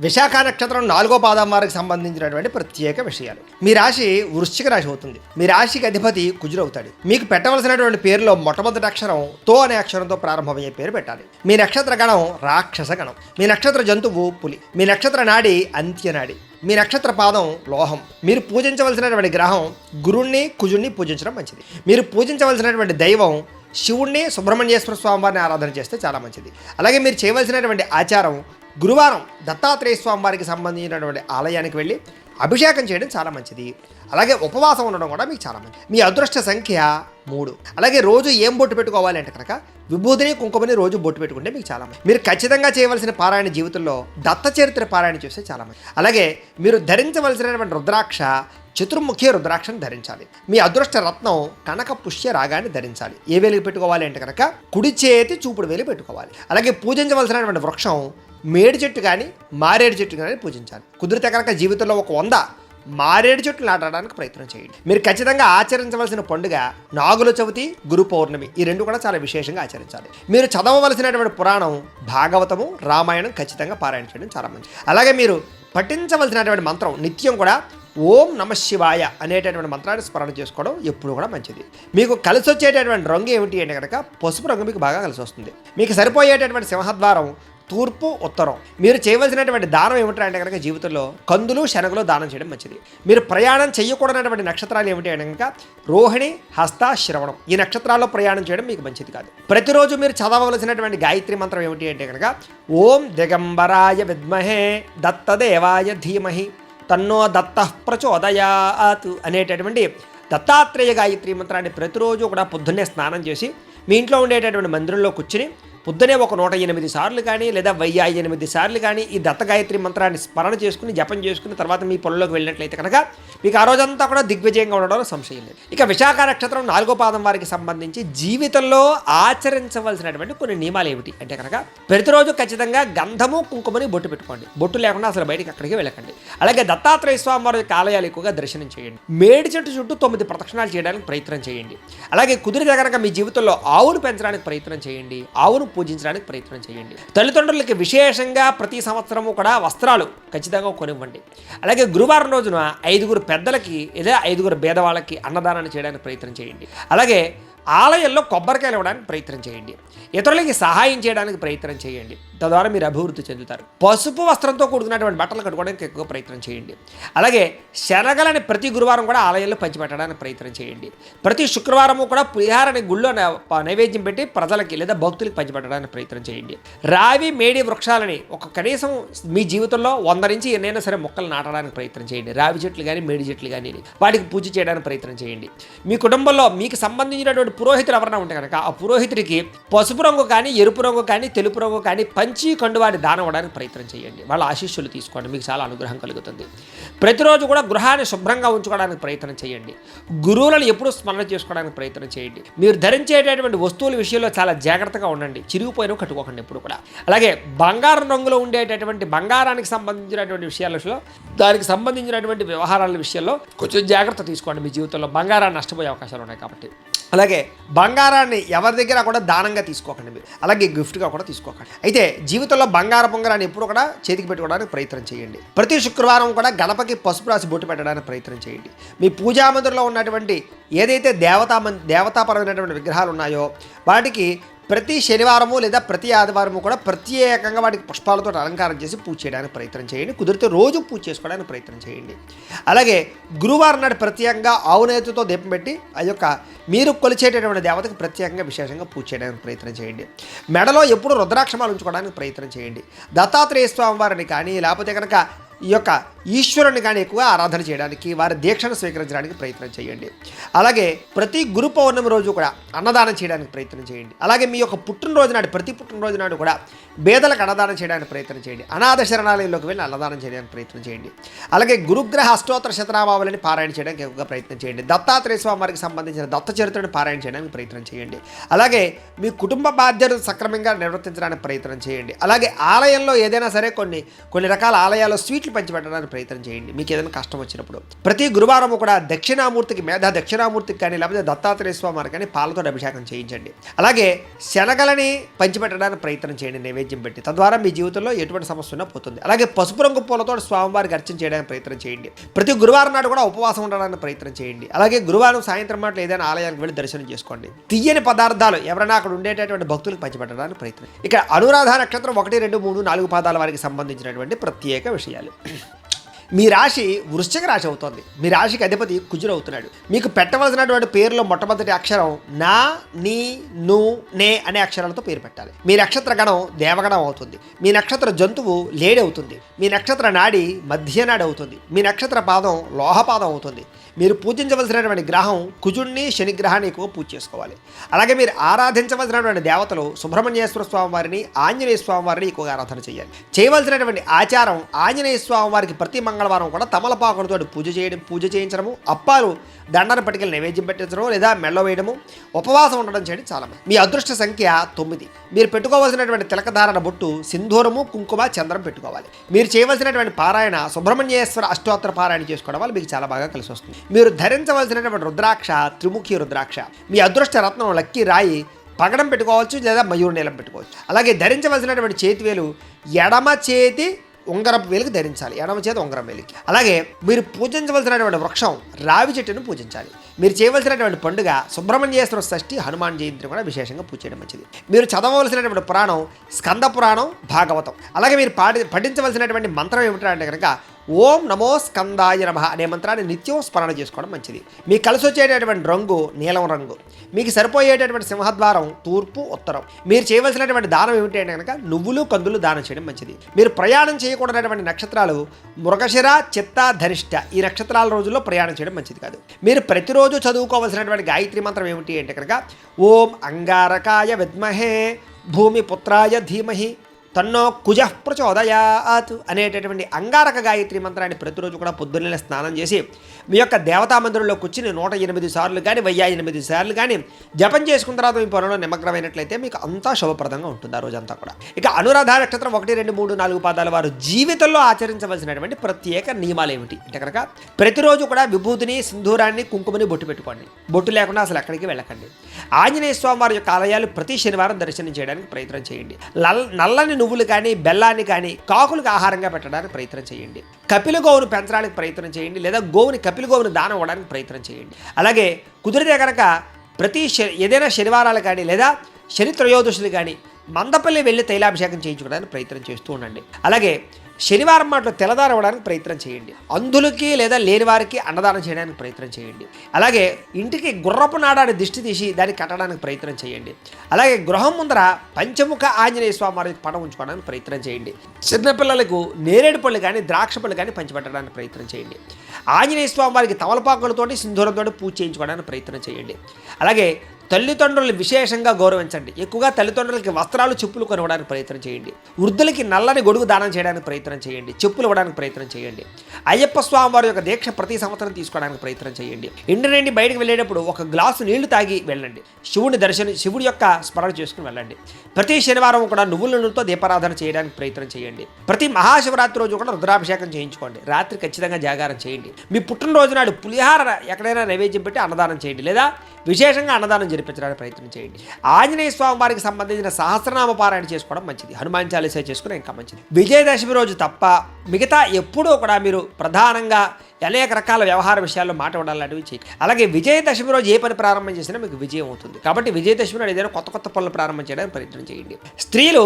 విశాఖ నక్షత్రం 4వ పాదం వారికి సంబంధించినటువంటి ప్రత్యేక విషయాలు. మీ రాశి వృశ్చిక రాశి అవుతుంది. మీ రాశికి అధిపతి కుజుడు అవుతాడు. మీకు పెట్టవలసినటువంటి పేరులో మొట్టమొదటి అక్షరం తో అనే అక్షరంతో ప్రారంభమయ్యే పేరు పెట్టాలి. మీ నక్షత్ర గణం రాక్షస గణం. మీ నక్షత్ర జంతువు పులి. మీ నక్షత్ర నాడి అంత్యనాడి. మీ నక్షత్ర పాదం లోహం. మీరు పూజించవలసినటువంటి గ్రహం గురుణ్ణి, కుజుణ్ణి పూజించడం మంచిది. మీరు పూజించవలసినటువంటి దైవం శివుణ్ణి, సుబ్రహ్మణ్యేశ్వర స్వామి వారిని ఆరాధన చేస్తే చాలా మంచిది. అలాగే మీరు చేయవలసినటువంటి ఆచారం గురువారం దత్తాత్రేయ స్వామి వారికి సంబంధించినటువంటి ఆలయానికి వెళ్ళి అభిషేకం చేయడం చాలా మంచిది. అలాగే ఉపవాసం ఉండడం కూడా మీకు చాలా మంచిది. మీ అదృష్ట సంఖ్య 3. అలాగే రోజు ఏం బొట్టు పెట్టుకోవాలి అంటే కనుక విభూతిని, కుంకుమని రోజు బొట్టు పెట్టుకుంటే మీకు చాలా మంచిది. మీరు ఖచ్చితంగా చేయవలసిన పారాయణ జీవితంలో దత్త చరిత్ర పారాయణ చేస్తే చాలా మంచిది. అలాగే మీరు ధరించవలసినటువంటి రుద్రాక్ష చతుర్ముఖి రుద్రాక్షను ధరించాలి. మీ అదృష్ట రత్నం కనక పుష్య రాగాన్ని ధరించాలి. ఏ వేలికి పెట్టుకోవాలి అంటే కనుక కుడి చేతి చూపుడు వేలు పెట్టుకోవాలి. అలాగే పూజించవలసినటువంటి వృక్షం మేడి చెట్టు కానీ, మారేడు చెట్టు కానీ పూజించాలి. కుదిరితే కనుక జీవితంలో ఒక 100 మారేడు చెట్లు నాటడానికి ప్రయత్నం చేయండి. మీరు ఖచ్చితంగా ఆచరించవలసిన పండుగ నాగుల చవితి, గురు పౌర్ణమి ఈ 2 కూడా చాలా విశేషంగా ఆచరించాలి. మీరు చదవవలసినటువంటి పురాణం భాగవతము, రామాయణం ఖచ్చితంగా పారాయణ చేయడం చాలా మంచిది. అలాగే మీరు పఠించవలసినటువంటి మంత్రం నిత్యం కూడా ఓం నమ శివాయ అనేటటువంటి మంత్రాన్ని స్మరణ చేసుకోవడం ఎప్పుడు కూడా మంచిది. మీకు కలిసి వచ్చేటటువంటి రంగు ఏమిటి అంటే కనుక పసుపు రంగు మీకు బాగా కలిసి వస్తుంది. మీకు సరిపోయేటటువంటి సింహద్వారం తూర్పు, ఉత్తరం. మీరు చేయవలసినటువంటి దానం ఏమిటంటే కనుక జీవితంలో కందులు, శనగలు దానం చేయడం మంచిది. మీరు ప్రయాణం చేయకూడనటువంటి నక్షత్రాలు ఏమిటి అంటే కనుక రోహిణి, హస్త, శ్రవణం ఈ నక్షత్రాల్లో ప్రయాణం చేయడం మీకు మంచిది కాదు. ప్రతిరోజు మీరు చదవవలసినటువంటి గాయత్రి మంత్రం ఏమిటి అంటే కనుక ఓం దిగంబరాయ విద్మహే దత్తదేవాయ ధీమహి తన్నో దత్త ప్రచోదయాత్ అనేటటువంటి దత్తాత్రేయ గాయత్రి మంత్రాన్ని ప్రతిరోజు కూడా పొద్దున్నే స్నానం చేసి మీ ఇంట్లో ఉండేటటువంటి మందిరంలో కూర్చుని పొద్దునే ఒక 108 సార్లు కానీ లేదా 1008 సార్లు కానీ ఈ దత్త గాయత్రి మంత్రాన్ని స్మరణ చేసుకుని జపం చేసుకుని తర్వాత మీ పొలంలోకి వెళ్ళినట్లయితే కనుక మీకు ఆ రోజంతా కూడా దిగ్విజయంగా ఉండడంలో సంశయం లేదు. ఇక విశాఖ నక్షత్రం 4వ పాదం వారికి సంబంధించి జీవితంలో ఆచరించవలసినటువంటి కొన్ని నియమాలు ఏమిటి అంటే కనుక ప్రతిరోజు ఖచ్చితంగా గంధము కుంకుమని బొట్టు పెట్టుకోండి. బొట్టు లేకుండా అసలు బయటికి అక్కడికి వెళ్ళకండి. అలాగే దత్తాత్రేయ స్వామి వారి ఆలయాలు ఎక్కువగా దర్శనం చేయండి. మేడి చెట్టు చుట్టూ 9 ప్రదక్షిణాలు చేయడానికి ప్రయత్నం చేయండి. అలాగే కుదిరితే కనుక మీ జీవితంలో ఆవును పెంచడానికి ప్రయత్నం చేయండి. ఆవును పూజించడానికి ప్రయత్నం చేయండి. తల్లిదండ్రులకి విశేషంగా ప్రతి సంవత్సరము కూడా వస్త్రాలు ఖచ్చితంగా కొనివ్వండి. అలాగే గురువారం రోజున 5 పెద్దలకి లేదా 5 పేదవాళ్ళకి అన్నదానాన్ని చేయడానికి ప్రయత్నం చేయండి. అలాగే ఆలయంలో కొబ్బరికాయలు ఇవ్వడానికి ప్రయత్నం చేయండి. ఇతరులకి సహాయం చేయడానికి ప్రయత్నం చేయండి. తద్వారా మీరు అభివృద్ధి చెందుతారు. పసుపు వస్త్రంతో కూడుకున్నటువంటి బట్టలు కట్టుకోవడానికి ఎక్కువ ప్రయత్నం చేయండి. అలాగే శనగలని ప్రతి గురువారం కూడా ఆలయంలో పంచిపెట్టడానికి ప్రయత్నం చేయండి. ప్రతి శుక్రవారము కూడా పులిహారని గుళ్ళో నైవేద్యం పెట్టి ప్రజలకి లేదా భక్తులకి పంచిపెట్టడానికి ప్రయత్నం చేయండి. రావి మేడి వృక్షాలని కనీసం మీ జీవితంలో 100 నుంచి ఎన్నైనా సరే మొక్కలు నాటడానికి ప్రయత్నం చేయండి. రావి చెట్లు కానీ మేడి చెట్లు కానీ వాటికి పూజ చేయడానికి ప్రయత్నం చేయండి. మీ కుటుంబంలో మీకు సంబంధించినటువంటి పురోహితులు ఎవరైనా ఉంటే కనుక ఆ పురోహితుడికి పసుపు రంగు కానీ ఎరుపు రంగు కానీ తెలుపు రంగు కానీ పంచి కండువాడి దానం ఇవ్వడానికి ప్రయత్నం చేయండి. వాళ్ళ ఆశీస్సులు తీసుకోండి. మీకు చాలా అనుగ్రహం కలుగుతుంది. ప్రతిరోజు కూడా గృహాన్ని శుభ్రంగా ఉంచుకోవడానికి ప్రయత్నం చేయండి. గురువులను ఎప్పుడూ స్మరణ చేసుకోవడానికి ప్రయత్నం చేయండి. మీరు ధరించేటటువంటి వస్తువుల విషయంలో చాలా జాగ్రత్తగా ఉండండి. చిరిగిపోయినా కట్టుకోకండి ఎప్పుడు కూడా. అలాగే బంగారం రంగులో ఉండేటటువంటి బంగారానికి సంబంధించినటువంటి విషయాలలో దానికి సంబంధించినటువంటి వ్యవహారాల విషయంలో కొంచెం జాగ్రత్త తీసుకోండి. మీ జీవితంలో బంగారాన్ని నష్టపోయే అవకాశాలు ఉన్నాయి కాబట్టి. అలాగే బంగారాన్ని ఎవరి దగ్గర కూడా దానంగా తీసుకోకండి మీరు. అలాగే గిఫ్ట్గా కూడా తీసుకోకండి. అయితే జీవితంలో బంగారు పొంగరాన్ని ఎప్పుడు కూడా చేతికి పెట్టుకోవడానికి ప్రయత్నం చేయండి. ప్రతి శుక్రవారం కూడా గణపకి పసుపు రాసి బొట్టు పెట్టడానికి ప్రయత్నం చేయండి. మీ పూజా మందిరంలో ఉన్నటువంటి ఏదైతే దేవతాపరమైనటువంటి విగ్రహాలు ఉన్నాయో వాటికి ప్రతి శనివారము లేదా ప్రతి ఆదివారము కూడా ప్రత్యేకంగా వాటికి పుష్పాలతో అలంకారం చేసి పూజ చేయడానికి ప్రయత్నం చేయండి. కుదిరితే రోజు పూజ చేసుకోవడానికి ప్రయత్నం చేయండి. అలాగే గురువారం నాడు ప్రత్యేకంగా ఆవునేతితో దీపం పెట్టి ఆ యొక్క మీరు కొలిచేటటువంటి దేవతకు ప్రత్యేకంగా విశేషంగా పూజ చేయడానికి ప్రయత్నం చేయండి. మెడలో ఎప్పుడు రుద్రాక్షమాలు ఉంచుకోవడానికి ప్రయత్నం చేయండి. దత్తాత్రేయ స్వామి వారిని కానీ లేకపోతే కనుక ఈ యొక్క ఈశ్వరుని కానీ ఎక్కువ ఆరాధన చేయడానికి వారి దీక్షను స్వీకరించడానికి ప్రయత్నం చేయండి. అలాగే ప్రతి గురు పౌర్ణమి రోజు కూడా అన్నదానం చేయడానికి ప్రయత్నం చేయండి. అలాగే మీ యొక్క పుట్టినరోజు నాడు ప్రతి పుట్టినరోజు నాడు కూడా పేదలకు అన్నదానం చేయడానికి ప్రయత్నం చేయండి. అనాథ శరణాలయంలోకి వెళ్ళి అన్నదానం చేయడానికి ప్రయత్నం చేయండి. అలాగే గురుగ్రహ అష్టోత్తర శతనామావళిని పారాయణ చేయడానికి ఎక్కువగా ప్రయత్నం చేయండి. దత్తాత్రేయ స్వామి వారికి సంబంధించిన దత్త చరిత్రను పారాయణ చేయడానికి ప్రయత్నం చేయండి. అలాగే మీ కుటుంబ బాధ్యతలు సక్రమంగా నిర్వర్తించడానికి ప్రయత్నం చేయండి. అలాగే ఆలయంలో ఏదైనా సరే కొన్ని రకాల ఆలయాల్లో స్వీట్లు పంచిపెట్టడానికి ప్రయత్నం చేయండి. మీకు ఏదైనా కష్టం వచ్చినప్పుడు ప్రతి గురువారం కూడా దక్షిణామూర్తికి దక్షిణామూర్తికి కానీ లేకపోతే దత్తాత్రేయ స్వామి వారికి కానీ పాలతో అభిషేకం చేయించండి. అలాగే శనగలని పంచిపెట్టడానికి ప్రయత్నం చేయండి నైవేద్యం పెట్టి. తద్వారా మీ జీవితంలో ఎటువంటి సమస్య ఉన్నా పోతుంది. అలాగే పసుపు రంగు పూలతో స్వామివారికి అర్చన చేయడానికి ప్రయత్నం చేయండి. ప్రతి గురువారం నాడు కూడా ఉపవాసం ఉండడానికి ప్రయత్నం చేయండి. అలాగే గురువారం సాయంత్రం మాటలు ఏదైనా ఆలయానికి వెళ్ళి దర్శనం చేసుకోండి. తీయని పదార్థాలు ఎవరైనా అక్కడ ఉండేటటువంటి భక్తులకు పంచిపెట్టడానికి ప్రయత్నం. ఇక్కడ అనురాధ నక్షత్రం 1, 2, 3, 4 పాదాల వారికి సంబంధించినటువంటి ప్రత్యేక విషయాలు. మీ రాశి వృశ్చిక రాశి అవుతుంది. మీ రాశికి అధిపతి కుజుడు అవుతున్నాడు. మీకు పెట్టవలసినటువంటి పేరులో మొట్టమొదటి అక్షరం నా, నీ, ను, నే అనే అక్షరాలతో పేరు పెట్టాలి. మీ నక్షత్ర గణం దేవగణం అవుతుంది. మీ నక్షత్ర జంతువు లేడి అవుతుంది. మీ నక్షత్ర నాడి మధ్యనాడి అవుతుంది. మీ నక్షత్ర పాదం లోహపాదం అవుతుంది. మీరు పూజించవలసినటువంటి గ్రహం కుజుడిని, శనిగ్రహాన్ని ఎక్కువ పూజ చేసుకోవాలి. అలాగే మీరు ఆరాధించవలసినటువంటి దేవతలు సుబ్రహ్మణ్యేశ్వర స్వామి వారిని, ఆంజనేయ స్వామి వారిని ఎక్కువగా ఆరాధన చేయాలి. చేయవలసినటువంటి ఆచారం ఆంజనేయ స్వామి వారికి ప్రతి మంగళవారం కూడా తమలపాకులతో పూజ చేయించడము, అప్పాలు దండన పట్టుకెళ్ళి నైవేద్యం పెట్టించడం లేదా మెళ్ళ వేయడము, ఉపవాసం ఉండడం చేయడం చాలా మంది. మీ అదృష్ట సంఖ్య 9. మీరు పెట్టుకోవాల్సినటువంటి తిలకధారణ బొట్టు సింధూరము, కుంకుమ, చంద్రం పెట్టుకోవాలి. మీరు చేయవలసినటువంటి పారాయణ సుబ్రహ్మణ్యేశ్వర అష్టోత్తర పారాయణ చేసుకోవడం వల్ల మీకు చాలా బాగా కలిసి వస్తుంది. మీరు ధరించవలసినటువంటి రుద్రాక్ష త్రిముఖి రుద్రాక్ష. మీ అదృష్ట రత్నం లక్కీ రాయి పగడం పెట్టుకోవచ్చు లేదా మయూరు నీలం పెట్టుకోవచ్చు. అలాగే ధరించవలసినటువంటి చేతివేలు ఎడమ చేతి ఉంగరం వేలికి ధరించాలి. ఎడమ చేతి ఉంగరం వేలికి. అలాగే మీరు పూజించవలసినటువంటి వృక్షం రావి చెట్టును పూజించాలి. మీరు చేయవలసినటువంటి పండుగ సుబ్రహ్మణ్యేశ్వర షష్ఠి, హనుమాన్ జయంతిని కూడా విశేషంగా పూజ చేయడం మంచిది. మీరు చదవవలసినటువంటి పురాణం స్కంద పురాణం, భాగవతం. అలాగే మీరు పఠించవలసినటువంటి మంత్రం ఏమిటంటే కనుక ఓం నమో స్కందాయ నమః అనే మంత్రాన్ని నిత్యం స్మరణ చేసుకోవడం మంచిది. మీకు కలిసి వచ్చేటటువంటి రంగు నీలం రంగు. మీకు సరిపోయేటటువంటి సింహద్వారం తూర్పు, ఉత్తరం. మీరు చేయవలసినటువంటి దానం ఏమిటి అంటే కనుక నువ్వులు, కందులు దానం చేయడం మంచిది. మీరు ప్రయాణం చేయకూడనటువంటి నక్షత్రాలు మృగశిర, చిత్త, ధనిష్ట. ఈ నక్షత్రాల రోజుల్లో ప్రయాణం చేయడం మంచిది కాదు. మీరు ప్రతిరోజు చదువుకోవాల్సినటువంటి గాయత్రి మంత్రం ఏమిటి అంటే కనుక ఓం అంగారకాయ విద్మహే భూమి పుత్రాయ ధీమహి తన్నో కుజ ప్రచోదయాత్ అనేటటువంటి అంగారక గాయత్రి మంత్రాన్ని ప్రతిరోజు కూడా పొద్దున్నే స్నానం చేసి మీ యొక్క దేవతా మందిరంలో కూర్చుని 108 సార్లు కానీ 1008 సార్లు కానీ జపం చేసుకున్న తర్వాత మీ పనుల్లో నిమగ్నమైనట్లయితే మీకు అంతా శుభప్రదంగా ఉంటుంది ఆ రోజంతా కూడా. ఇక అనురాధ నక్షత్రం 1, 2, 3, 4 పాదాల వారు జీవితంలో ఆచరించవలసినటువంటి ప్రత్యేక నియమాలు ఏమిటి అంటే కనుక ప్రతిరోజు కూడా విభూతిని, సింధూరాన్ని, కుంకుమని బొట్టు పెట్టుకోండి. బొట్టు లేకుండా అసలు ఎక్కడికి వెళ్ళకండి. ఆంజనేయ స్వామి వారి యొక్క ఆలయాలు ప్రతి శనివారం దర్శనం చేయడానికి ప్రయత్నం చేయండి. నల్లని నువ్వులు కానీ, బెల్లాన్ని కానీ కాకులకు ఆహారంగా పెట్టడానికి ప్రయత్నం చేయండి. కపిల గోవును పెంచడానికి ప్రయత్నం చేయండి, లేదా కపిల గోవును దానం ఇవ్వడానికి ప్రయత్నం చేయండి. అలాగే కుదిరితే కనుక ఏదైనా శనివారాలు కానీ లేదా శని త్రయోదశులు కానీ మందపల్లి వెళ్ళి తైలాభిషేకం చేయించుకోవడానికి ప్రయత్నం చేస్తూ ఉండండి. అలాగే శనివారం మాటలు తెల్లదానం ఇవ్వడానికి ప్రయత్నం చేయండి. అంధులకి లేదా లేని వారికి అన్నదానం చేయడానికి ప్రయత్నం చేయండి. అలాగే ఇంటికి గుర్రపు నాడాన్ని దిష్టి తీసి దాన్ని కట్టడానికి ప్రయత్నం చేయండి. అలాగే గృహం ముందర పంచముఖ ఆంజనేయ స్వామి వారికి పడం ఉంచుకోవడానికి ప్రయత్నం చేయండి. చిన్నపిల్లలకు నేరేడు పళ్ళు కానీ, ద్రాక్ష పళ్ళు కానీ పంచిపెట్టడానికి ప్రయత్నం చేయండి. ఆంజనేయ స్వామి వారికి తమలపాకులతోటి, సింధూరంతో పూజ చేయించుకోవడానికి ప్రయత్నం చేయండి. అలాగే తల్లిదండ్రులు విశేషంగా గౌరవించండి. ఎక్కువగా తల్లిదండ్రులకి వస్త్రాలు, చెప్పులు కొనివ్వడానికి ప్రయత్నం చేయండి. వృద్ధులకి నల్లని గొడుగు దానం చేయడానికి ప్రయత్నం చేయండి. చెప్పులు ఇవ్వడానికి ప్రయత్నం చేయండి. అయ్యప్ప స్వామి వారి యొక్క దీక్ష ప్రతి సంవత్సరం తీసుకోవడానికి ప్రయత్నం చేయండి. ఇంటి నుండి బయటకు వెళ్ళేటప్పుడు ఒక గ్లాసు నీళ్లు తాగి వెళ్ళండి. శివుడి యొక్క స్మరణ చేసుకుని వెళ్ళండి. ప్రతి శనివారం కూడా నువ్వుల నూనెతో దీపారాధన చేయడానికి ప్రయత్నం చేయండి. ప్రతి మహాశివరాత్రి రోజు కూడా రుద్రాభిషేకం చేయించుకోండి. రాత్రి ఖచ్చితంగా జాగారం చేయండి. మీ పుట్టినరోజు నాడు పులిహార ఎక్కడైనా నైవేద్యం పెట్టి అన్నదానం చేయండి, లేదా విశేషంగా అన్నదానం జరిపించడానికి ప్రయత్నం చేయండి. ఆంజనేయ స్వామి వారికి సంబంధించిన సహస్రనామ పారాయణ చేసుకోవడం మంచిది. హనుమాన్ చాలీసా చేసుకుని ఇంకా మంచిది. విజయదశమి రోజు తప్ప మిగతా ఎప్పుడూ కూడా మీరు ప్రధానంగా అనేక రకాల వ్యవహార విషయాల్లో మాట ఉండాలనేవి చేయండి. అలాగే విజయదశమి రోజు ఏ పని ప్రారంభం చేసినా మీకు విజయం అవుతుంది. కాబట్టి విజయదశమి నాడు ఏదైనా కొత్త పనులు ప్రారంభం చేయడానికి ప్రయత్నం చేయండి. స్త్రీలు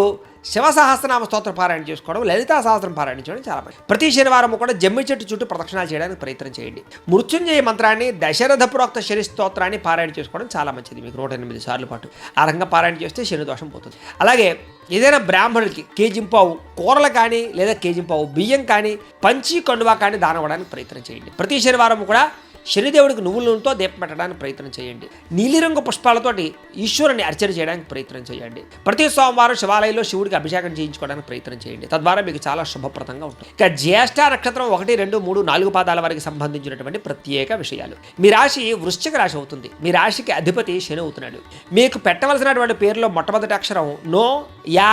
శివ సహస్రనామ స్తోత్ర పారాయణ చేసుకోవడం, లలితా సహస్రం పారాయణ చేయడం చాలా మంచిది. ప్రతి శనివారం కూడా జమ్మి చెట్టు చుట్టూ ప్రదక్షిణాలు చేయడానికి ప్రయత్నం చేయండి. మృత్యుంజయ మంత్రాన్ని, దశరథ ప్రోక్త శని స్తోత్రాన్ని పారాయణ చేసుకోవడం చాలా మంచిది. మీకు 108 సార్లు పాటు ఆ రకంగా పారాయణ చేస్తే శని దోషం పోతుంది. అలాగే ఏదైనా బ్రాహ్మణులకి కేజింపావు కూరలు కానీ, లేదా కేజింపావు బియ్యం కానీ, పంచి కండువా కానీ దానం ఇవ్వడానికి ప్రయత్నం చేయండి. ప్రతి శనివారం కూడా శనిదేవుడికి నువ్వుల నూనెతో దీపం పెట్టడానికి ప్రయత్నం చేయండి. నీలిరంగు పుష్పాలతోటి ఈశ్వరుని అర్చన చేయడానికి ప్రయత్నం చేయండి. ప్రతి సోమవారం శివాలయంలో శివుడికి అభిషేకం చేయించుకోవడానికి ప్రయత్నం చేయండి. తద్వారా మీకు చాలా శుభప్రదంగా ఉంటుంది. ఇక జ్యేష్ఠ నక్షత్రం 1, 2, 3, 4 పాదాల వారికి సంబంధించినటువంటి ప్రత్యేక విషయాలు. మీ రాశి వృశ్చిక రాశి అవుతుంది. మీ రాశికి అధిపతి శని అవుతున్నాడు. మీకు పెట్టవలసినటువంటి పేరులో మొట్టమొదటి అక్షరం నో, యా,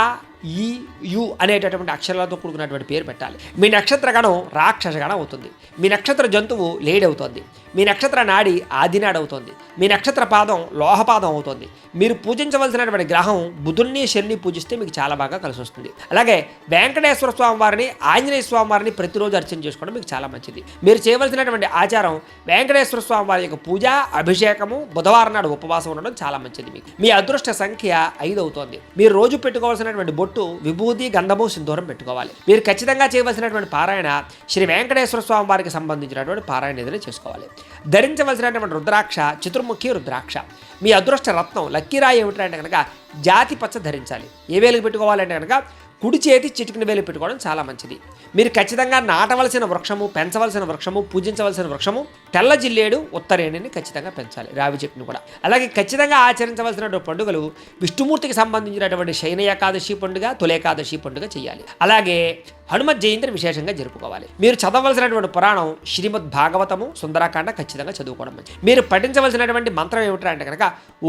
ఈ, యు అనేటటువంటి అక్షరాలతో కూడుకున్నటువంటి పేరు పెట్టాలి. మీ నక్షత్ర గణం రాక్షస గణం అవుతుంది. మీ నక్షత్ర జంతువు లేడవుతుంది. మీ నక్షత్ర నాడి ఆదినాడు అవుతుంది. మీ నక్షత్ర పాదం లోహపాదం అవుతుంది. మీరు పూజించవలసినటువంటి గ్రహం బుధుడిని, శనిని పూజిస్తే మీకు చాలా బాగా కలిసి వస్తుంది. అలాగే వెంకటేశ్వర స్వామి వారిని, ఆంజనేయ స్వామి వారిని ప్రతిరోజు అర్చన చేసుకోవడం మీకు చాలా మంచిది. మీరు చేయవలసినటువంటి ఆచారం వెంకటేశ్వర స్వామి వారి యొక్క పూజ, అభిషేకము, బుధవారం నాడు ఉపవాసం ఉండడం చాలా మంచిది. మీకు మీ అదృష్ట సంఖ్య 5 అవుతుంది. మీరు రోజు పెట్టుకోవాల్సినటువంటి బొట్టు, విభూతి, గంధము, సింధూరం పెట్టుకోవాలి. మీరు ఖచ్చితంగా చేయవలసినటువంటి పారాయణ శ్రీ వెంకటేశ్వర స్వామి వారికి సంబంధించినటువంటి పారాయణ ఏదైనా చేసుకోవాలి. ధరించవలసినటువంటి రుద్రాక్ష చతుర్ముఖి రుద్రాక్ష. మీ అదృష్ట రత్నం లక్కీరాయి ఏమిటంటే కనుక జాతి పచ్చ ధరించాలి. ఏ వేలకు పెట్టుకోవాలంటే కనుక కుడి చేతి చిటికిన వేలు పెట్టుకోవడం చాలా మంచిది. మీరు ఖచ్చితంగా నాటవలసిన వృక్షము, పెంచవలసిన వృక్షము, పూజించవలసిన వృక్షము తెల్ల జిల్లేడు, ఉత్తరేణిని ఖచ్చితంగా పెంచాలి. రావి చెట్టును కూడా. అలాగే ఖచ్చితంగా ఆచరించవలసినటువంటి పండుగలు విష్ణుమూర్తికి సంబంధించినటువంటి శయన ఏకాదశి పండుగ, తొలేకాదశి పండుగ చేయాలి. అలాగే హనుమత్ జయంతిని విశేషంగా జరుపుకోవాలి. మీరు చదవలసినటువంటి పురాణం శ్రీమద్ భాగవతము, సుందరాకాండ ఖచ్చితంగా చదువుకోవడం మంచిది. మీరు పఠించవలసినటువంటి మంత్రం ఏమిటంటే కనుక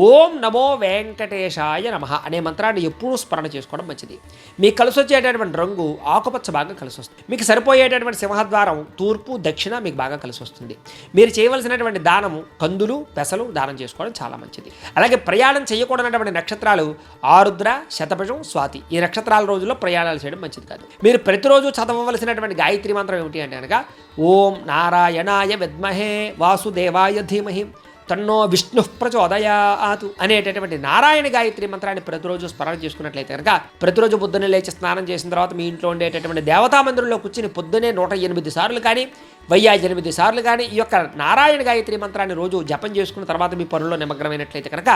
ఓం నమో వెంకటేశాయ నమః అనే మంత్రాన్ని ఎప్పుడూ స్మరణ చేసుకోవడం మంచిది. మీకు కలిసి వచ్చేటటువంటి రంగు ఆకుపచ్చ బాగా కలిసి వస్తుంది. మీకు సరిపోయేటటువంటి సింహద్వారం తూర్పు, దక్షిణ మీకు బాగా కలిసి వస్తుంది. మీరు చేయవలసినటువంటి దానము కందులు, పెసలు దానం చేసుకోవడం చాలా మంచిది. అలాగే ప్రయాణం చేయకూడనటువంటి నక్షత్రాలు ఆరుద్ర, శతభిషం, స్వాతి. ఈ నక్షత్రాల రోజుల్లో ప్రయాణాలు చేయడం మంచిది కాదు. మీరు ప్రతిరోజు చదవవలసినటువంటి గాయత్రి మంత్రం ఏమిటి అంటే కనుక ఓం నారాయణాయ విద్మహే వాసుదేవాయ ధీమహి తన్నో విష్ణు ప్రచోదయాతు అనేటటువంటి నారాయణ గాయత్రి మంత్రాన్ని ప్రతిరోజు స్మరణ చేసుకున్నట్లయితే కనుక ప్రతిరోజు పొద్దున్నే లేచి స్నానం చేసిన తర్వాత మీ ఇంట్లో ఉండేటటువంటి దేవతా మందిరంలో కూర్చుని పొద్దునే 108 సార్లు కానీ 1008 సార్లు కానీ ఈ యొక్క నారాయణ గాయత్రి మంత్రాన్ని రోజు జపం చేసుకున్న తర్వాత మీ పనుల్లో నిమగ్నమైనట్లయితే కనుక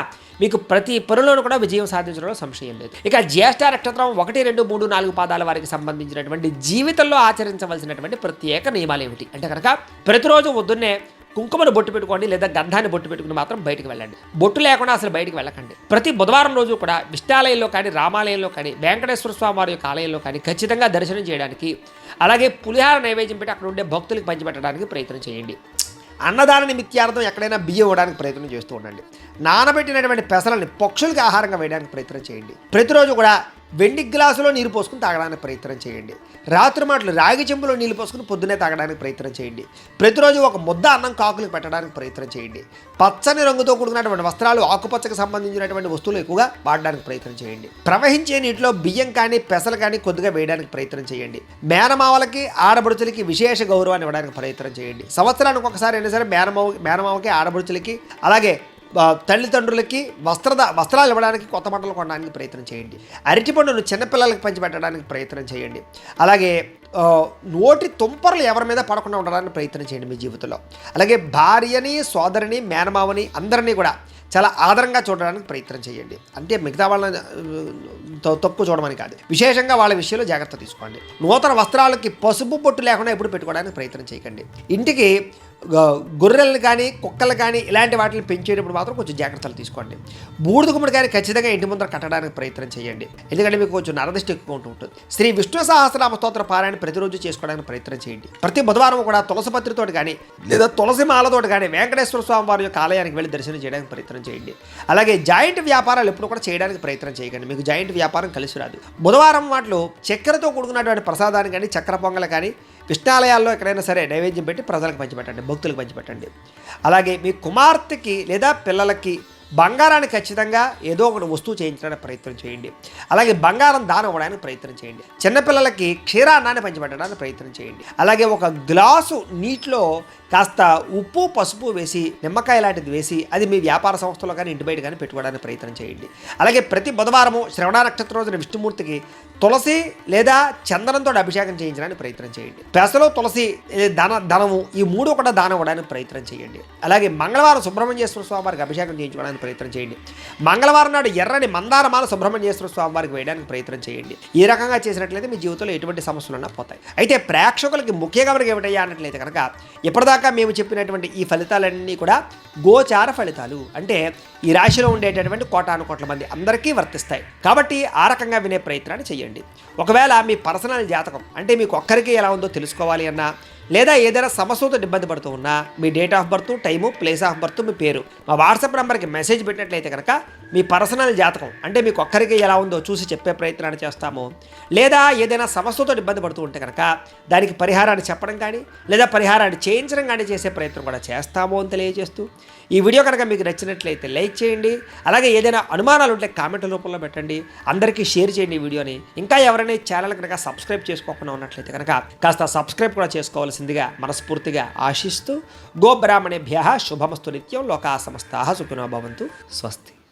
మీకు ప్రతి పనులను కూడా విజయం సాధించడంలో సంశయం లేదు. ఇక జ్యేష్ఠ నక్షత్రం 1, 2, 3, 4 పాదాల వారికి సంబంధించినటువంటి జీవితంలో ఆచరించవలసినటువంటి ప్రత్యేక నియమాలు ఏమిటి అంటే కనుక ప్రతిరోజు పొద్దున్నే కుంకుమను బొట్టు పెట్టుకోండి లేదా గంధాన్ని బొట్టు పెట్టుకుని మాత్రం బయటికి వెళ్ళండి. బొట్టు లేకుండా అసలు బయటికి వెళ్ళకండి. ప్రతి బుధవారం రోజు కూడా విష్ణాలయంలో కానీ రామాలయంలో కానీ వెంకటేశ్వర స్వామి వారి యొక్క ఆలయంలో కానీ ఖచ్చితంగా దర్శనం చేయడానికి, అలాగే పులిహార నైవేద్యం పెట్టి అక్కడ ఉండే భక్తులకు పంచిపెట్టడానికి ప్రయత్నం చేయండి. అన్నదాన నిమిత్యార్థం ఎక్కడైనా బియ్యం ఇవ్వడానికి ప్రయత్నం చేస్తూ ఉండండి. నానబెట్టినటువంటి పెసలని పక్షులకి ఆహారంగా వేయడానికి ప్రయత్నం చేయండి. ప్రతిరోజు కూడా వెండి గ్లాసులో నీరు పోసుకుని తాగడానికి ప్రయత్నం చేయండి. రాత్రి మాటలు రాగి చెంబులో నీళ్ళు పోసుకుని పొద్దునే తాగడానికి ప్రయత్నం చేయండి. ప్రతిరోజు ఒక ముద్ద అన్నం కాకులకు పెట్టడానికి ప్రయత్నం చేయండి. పచ్చని రంగుతో కూడుకున్నటువంటి వస్త్రాలు, ఆకుపచ్చకు సంబంధించినటువంటి వస్తువులు ఎక్కువగా వాడడానికి ప్రయత్నం చేయండి. ప్రవహించే నీటిలో బియ్యం కానీ పెసలు కానీ కొద్దిగా వేయడానికి ప్రయత్నం చేయండి. మేనమావలకి ఆడబడుచులకి విశేష గౌరవాన్ని ఇవ్వడానికి ప్రయత్నం చేయండి. సంవత్సరానికి ఒకసారి అయినా సరే మేనమావకి ఆడబడుచులకి అలాగే తల్లిదండ్రులకి వస్త్రాలు ఇవ్వడానికి, కొత్త బట్టలు కొనడానికి ప్రయత్నం చేయండి. అరటిపండును చిన్నపిల్లలకి పంచిపెట్టడానికి ప్రయత్నం చేయండి. అలాగే నోటి తుంపర్లు ఎవరి మీద పడకుండా ఉండడానికి ప్రయత్నం చేయండి మీ జీవితంలో. అలాగే భార్యని, సోదరిని, మేనమావని అందరినీ కూడా చాలా ఆదరంగా చూడడానికి ప్రయత్నం చేయండి. అంటే మిగతా వాళ్ళని తక్కువ చూడమని కాదు, విశేషంగా వాళ్ళ విషయంలో జాగ్రత్త తీసుకోండి. నూతన వస్త్రాలకి పసుపు బొట్టు లేకుండా ఎప్పుడు పెట్టుకోవడానికి ప్రయత్నం చేయకండి. ఇంటికి గొర్రెలను కానీ కుక్కలు కానీ ఇలాంటి వాటిని పెంచేటప్పుడు మాత్రం కొంచెం జాగ్రత్తలు తీసుకోండి. బూడిద గుమ్మడికాయని ఖచ్చితంగా ఇంటి ముందర కట్టడానికి ప్రయత్నం చేయండి. ఎందుకంటే మీకు కొంచెం నరదిష్టి ఎక్కువ ఉంటుంది. శ్రీ విష్ణు సహస్రనామ స్తోత్ర పారాయణ ప్రతిరోజు చేసుకోవడానికి ప్రయత్నం చేయండి. ప్రతి బుధవారం కూడా తులసి పత్రితోటి కానీ లేదా తులసి మాలతోటి కానీ వెంకటేశ్వర స్వామి వారి యొక్క ఆలయానికి వెళ్ళి దర్శనం చేయడానికి ప్రయత్నం చేయండి. అలాగే జాయింట్ వ్యాపారాలు ఎప్పుడు కూడా చేయడానికి ప్రయత్నం చేయకండి. మీకు జాయింట్ వ్యాపారం కలిసి రాదు. బుధవారం వాటిలో చక్కెరతో కూడుకున్నటువంటి ప్రసాదాన్ని కానీ, చక్కెర పొంగలు కానీ విష్ణాలయాల్లో ఎక్కడైనా సరే నైవేద్యం పెట్టి ప్రజలకు పంచిపెట్టండి, భక్తులకు పంచిపెట్టండి. అలాగే మీ కుమార్తెకి లేదా పిల్లలకి బంగారాన్ని ఖచ్చితంగా ఏదో ఒకటి వస్తువు చేయించడానికి ప్రయత్నం చేయండి. అలాగే బంగారం దానం ఇవ్వడానికి ప్రయత్నం చేయండి. చిన్నపిల్లలకి క్షీరాన్నాన్ని పంచిపెట్టడానికి ప్రయత్నం చేయండి. అలాగే ఒక గ్లాసు నీటిలో కాస్త ఉప్పు, పసుపు వేసి, నిమ్మకాయ లాంటిది వేసి అది మీ వ్యాపార సంస్థలో కానీ ఇంటి బయట కానీ పెట్టుకోవడానికి ప్రయత్నం చేయండి. అలాగే ప్రతి బుధవారము శ్రవణ నక్షత్రం రోజున విష్ణుమూర్తికి తులసి లేదా చందనంతో అభిషేకం చేయించడానికి ప్రయత్నం చేయండి. పెసలో తులసి, ధనము ఈ మూడు కూడా దానం ఇవ్వడానికి ప్రయత్నం చేయండి. అలాగే మంగళవారం సుబ్రహ్మణ్యేశ్వర స్వామి వారికి అభిషేకం చేయించుకోవడానికి ప్రయత్నం చేయండి. మంగళవారం నాడు ఎర్రని మందారమాల సుబ్రహ్మణ్యేశ్వర స్వామి వారికి వేయడానికి ప్రయత్నం చేయండి. ఈ రకంగా చేసినట్లయితే మీ జీవితంలో ఎటువంటి సమస్యలున్నా పోతాయి. అయితే ప్రేక్షకులకి ముఖ్యంగా మనకి ఏమిటయ్యా అన్నట్లయితే కనుక ఇప్పటిదాకా మేము చెప్పినటువంటి ఈ ఫలితాలన్నీ కూడా గోచార ఫలితాలు, అంటే ఈ రాశిలో ఉండేటటువంటి కోటాను కోట్ల మంది అందరికీ వర్తిస్తాయి. కాబట్టి ఆ రకంగా వినే ప్రయత్నాన్ని చేయండి. ఒకవేళ మీ పర్సనల్ జాతకం అంటే మీకు ఒక్కరికి ఎలా ఉందో తెలుసుకోవాలి అన్నా, లేదా ఏదైనా సమస్యతో ఇబ్బంది పడుతూ ఉన్నా మీ date of birth, time, place of birth, మీ పేరు మా వాట్సాప్ నెంబర్కి మెసేజ్ పెట్టినట్లయితే కనుక మీ పర్సనల్ జాతకం అంటే మీకు ఒక్కరికి ఎలా ఉందో చూసి చెప్పే ప్రయత్నాన్ని చేస్తాము. లేదా ఏదైనా సమస్యతో ఇబ్బంది పడుతూ ఉంటే కనుక దానికి పరిహారాన్ని చెప్పడం కానీ లేదా పరిహారాన్ని చేయించడం కానీ చేసే ప్రయత్నం కూడా చేస్తాము అని తెలియజేస్తూ, ఈ వీడియో కనుక మీకు నచ్చినట్లయితే లైక్ చేయండి. అలాగే ఏదైనా అనుమానాలు ఉంటే కామెంట్ రూపంలో పెట్టండి. అందరికీ షేర్ చేయండి ఈ వీడియోని. ఇంకా ఎవరైనా ఈ ఛానల్ కనుక సబ్స్క్రైబ్ చేసుకోకుండా ఉన్నట్లయితే కనుక కాస్త సబ్స్క్రైబ్ కూడా చేసుకోవాల్సిందిగా మనస్ఫూర్తిగా ఆశిస్తూ, గోబ్రాహ్మణేభ్యః శుభమస్తు నిత్యం, లోకా సమస్తాః సుఖినో భవంతు. స్వస్తి.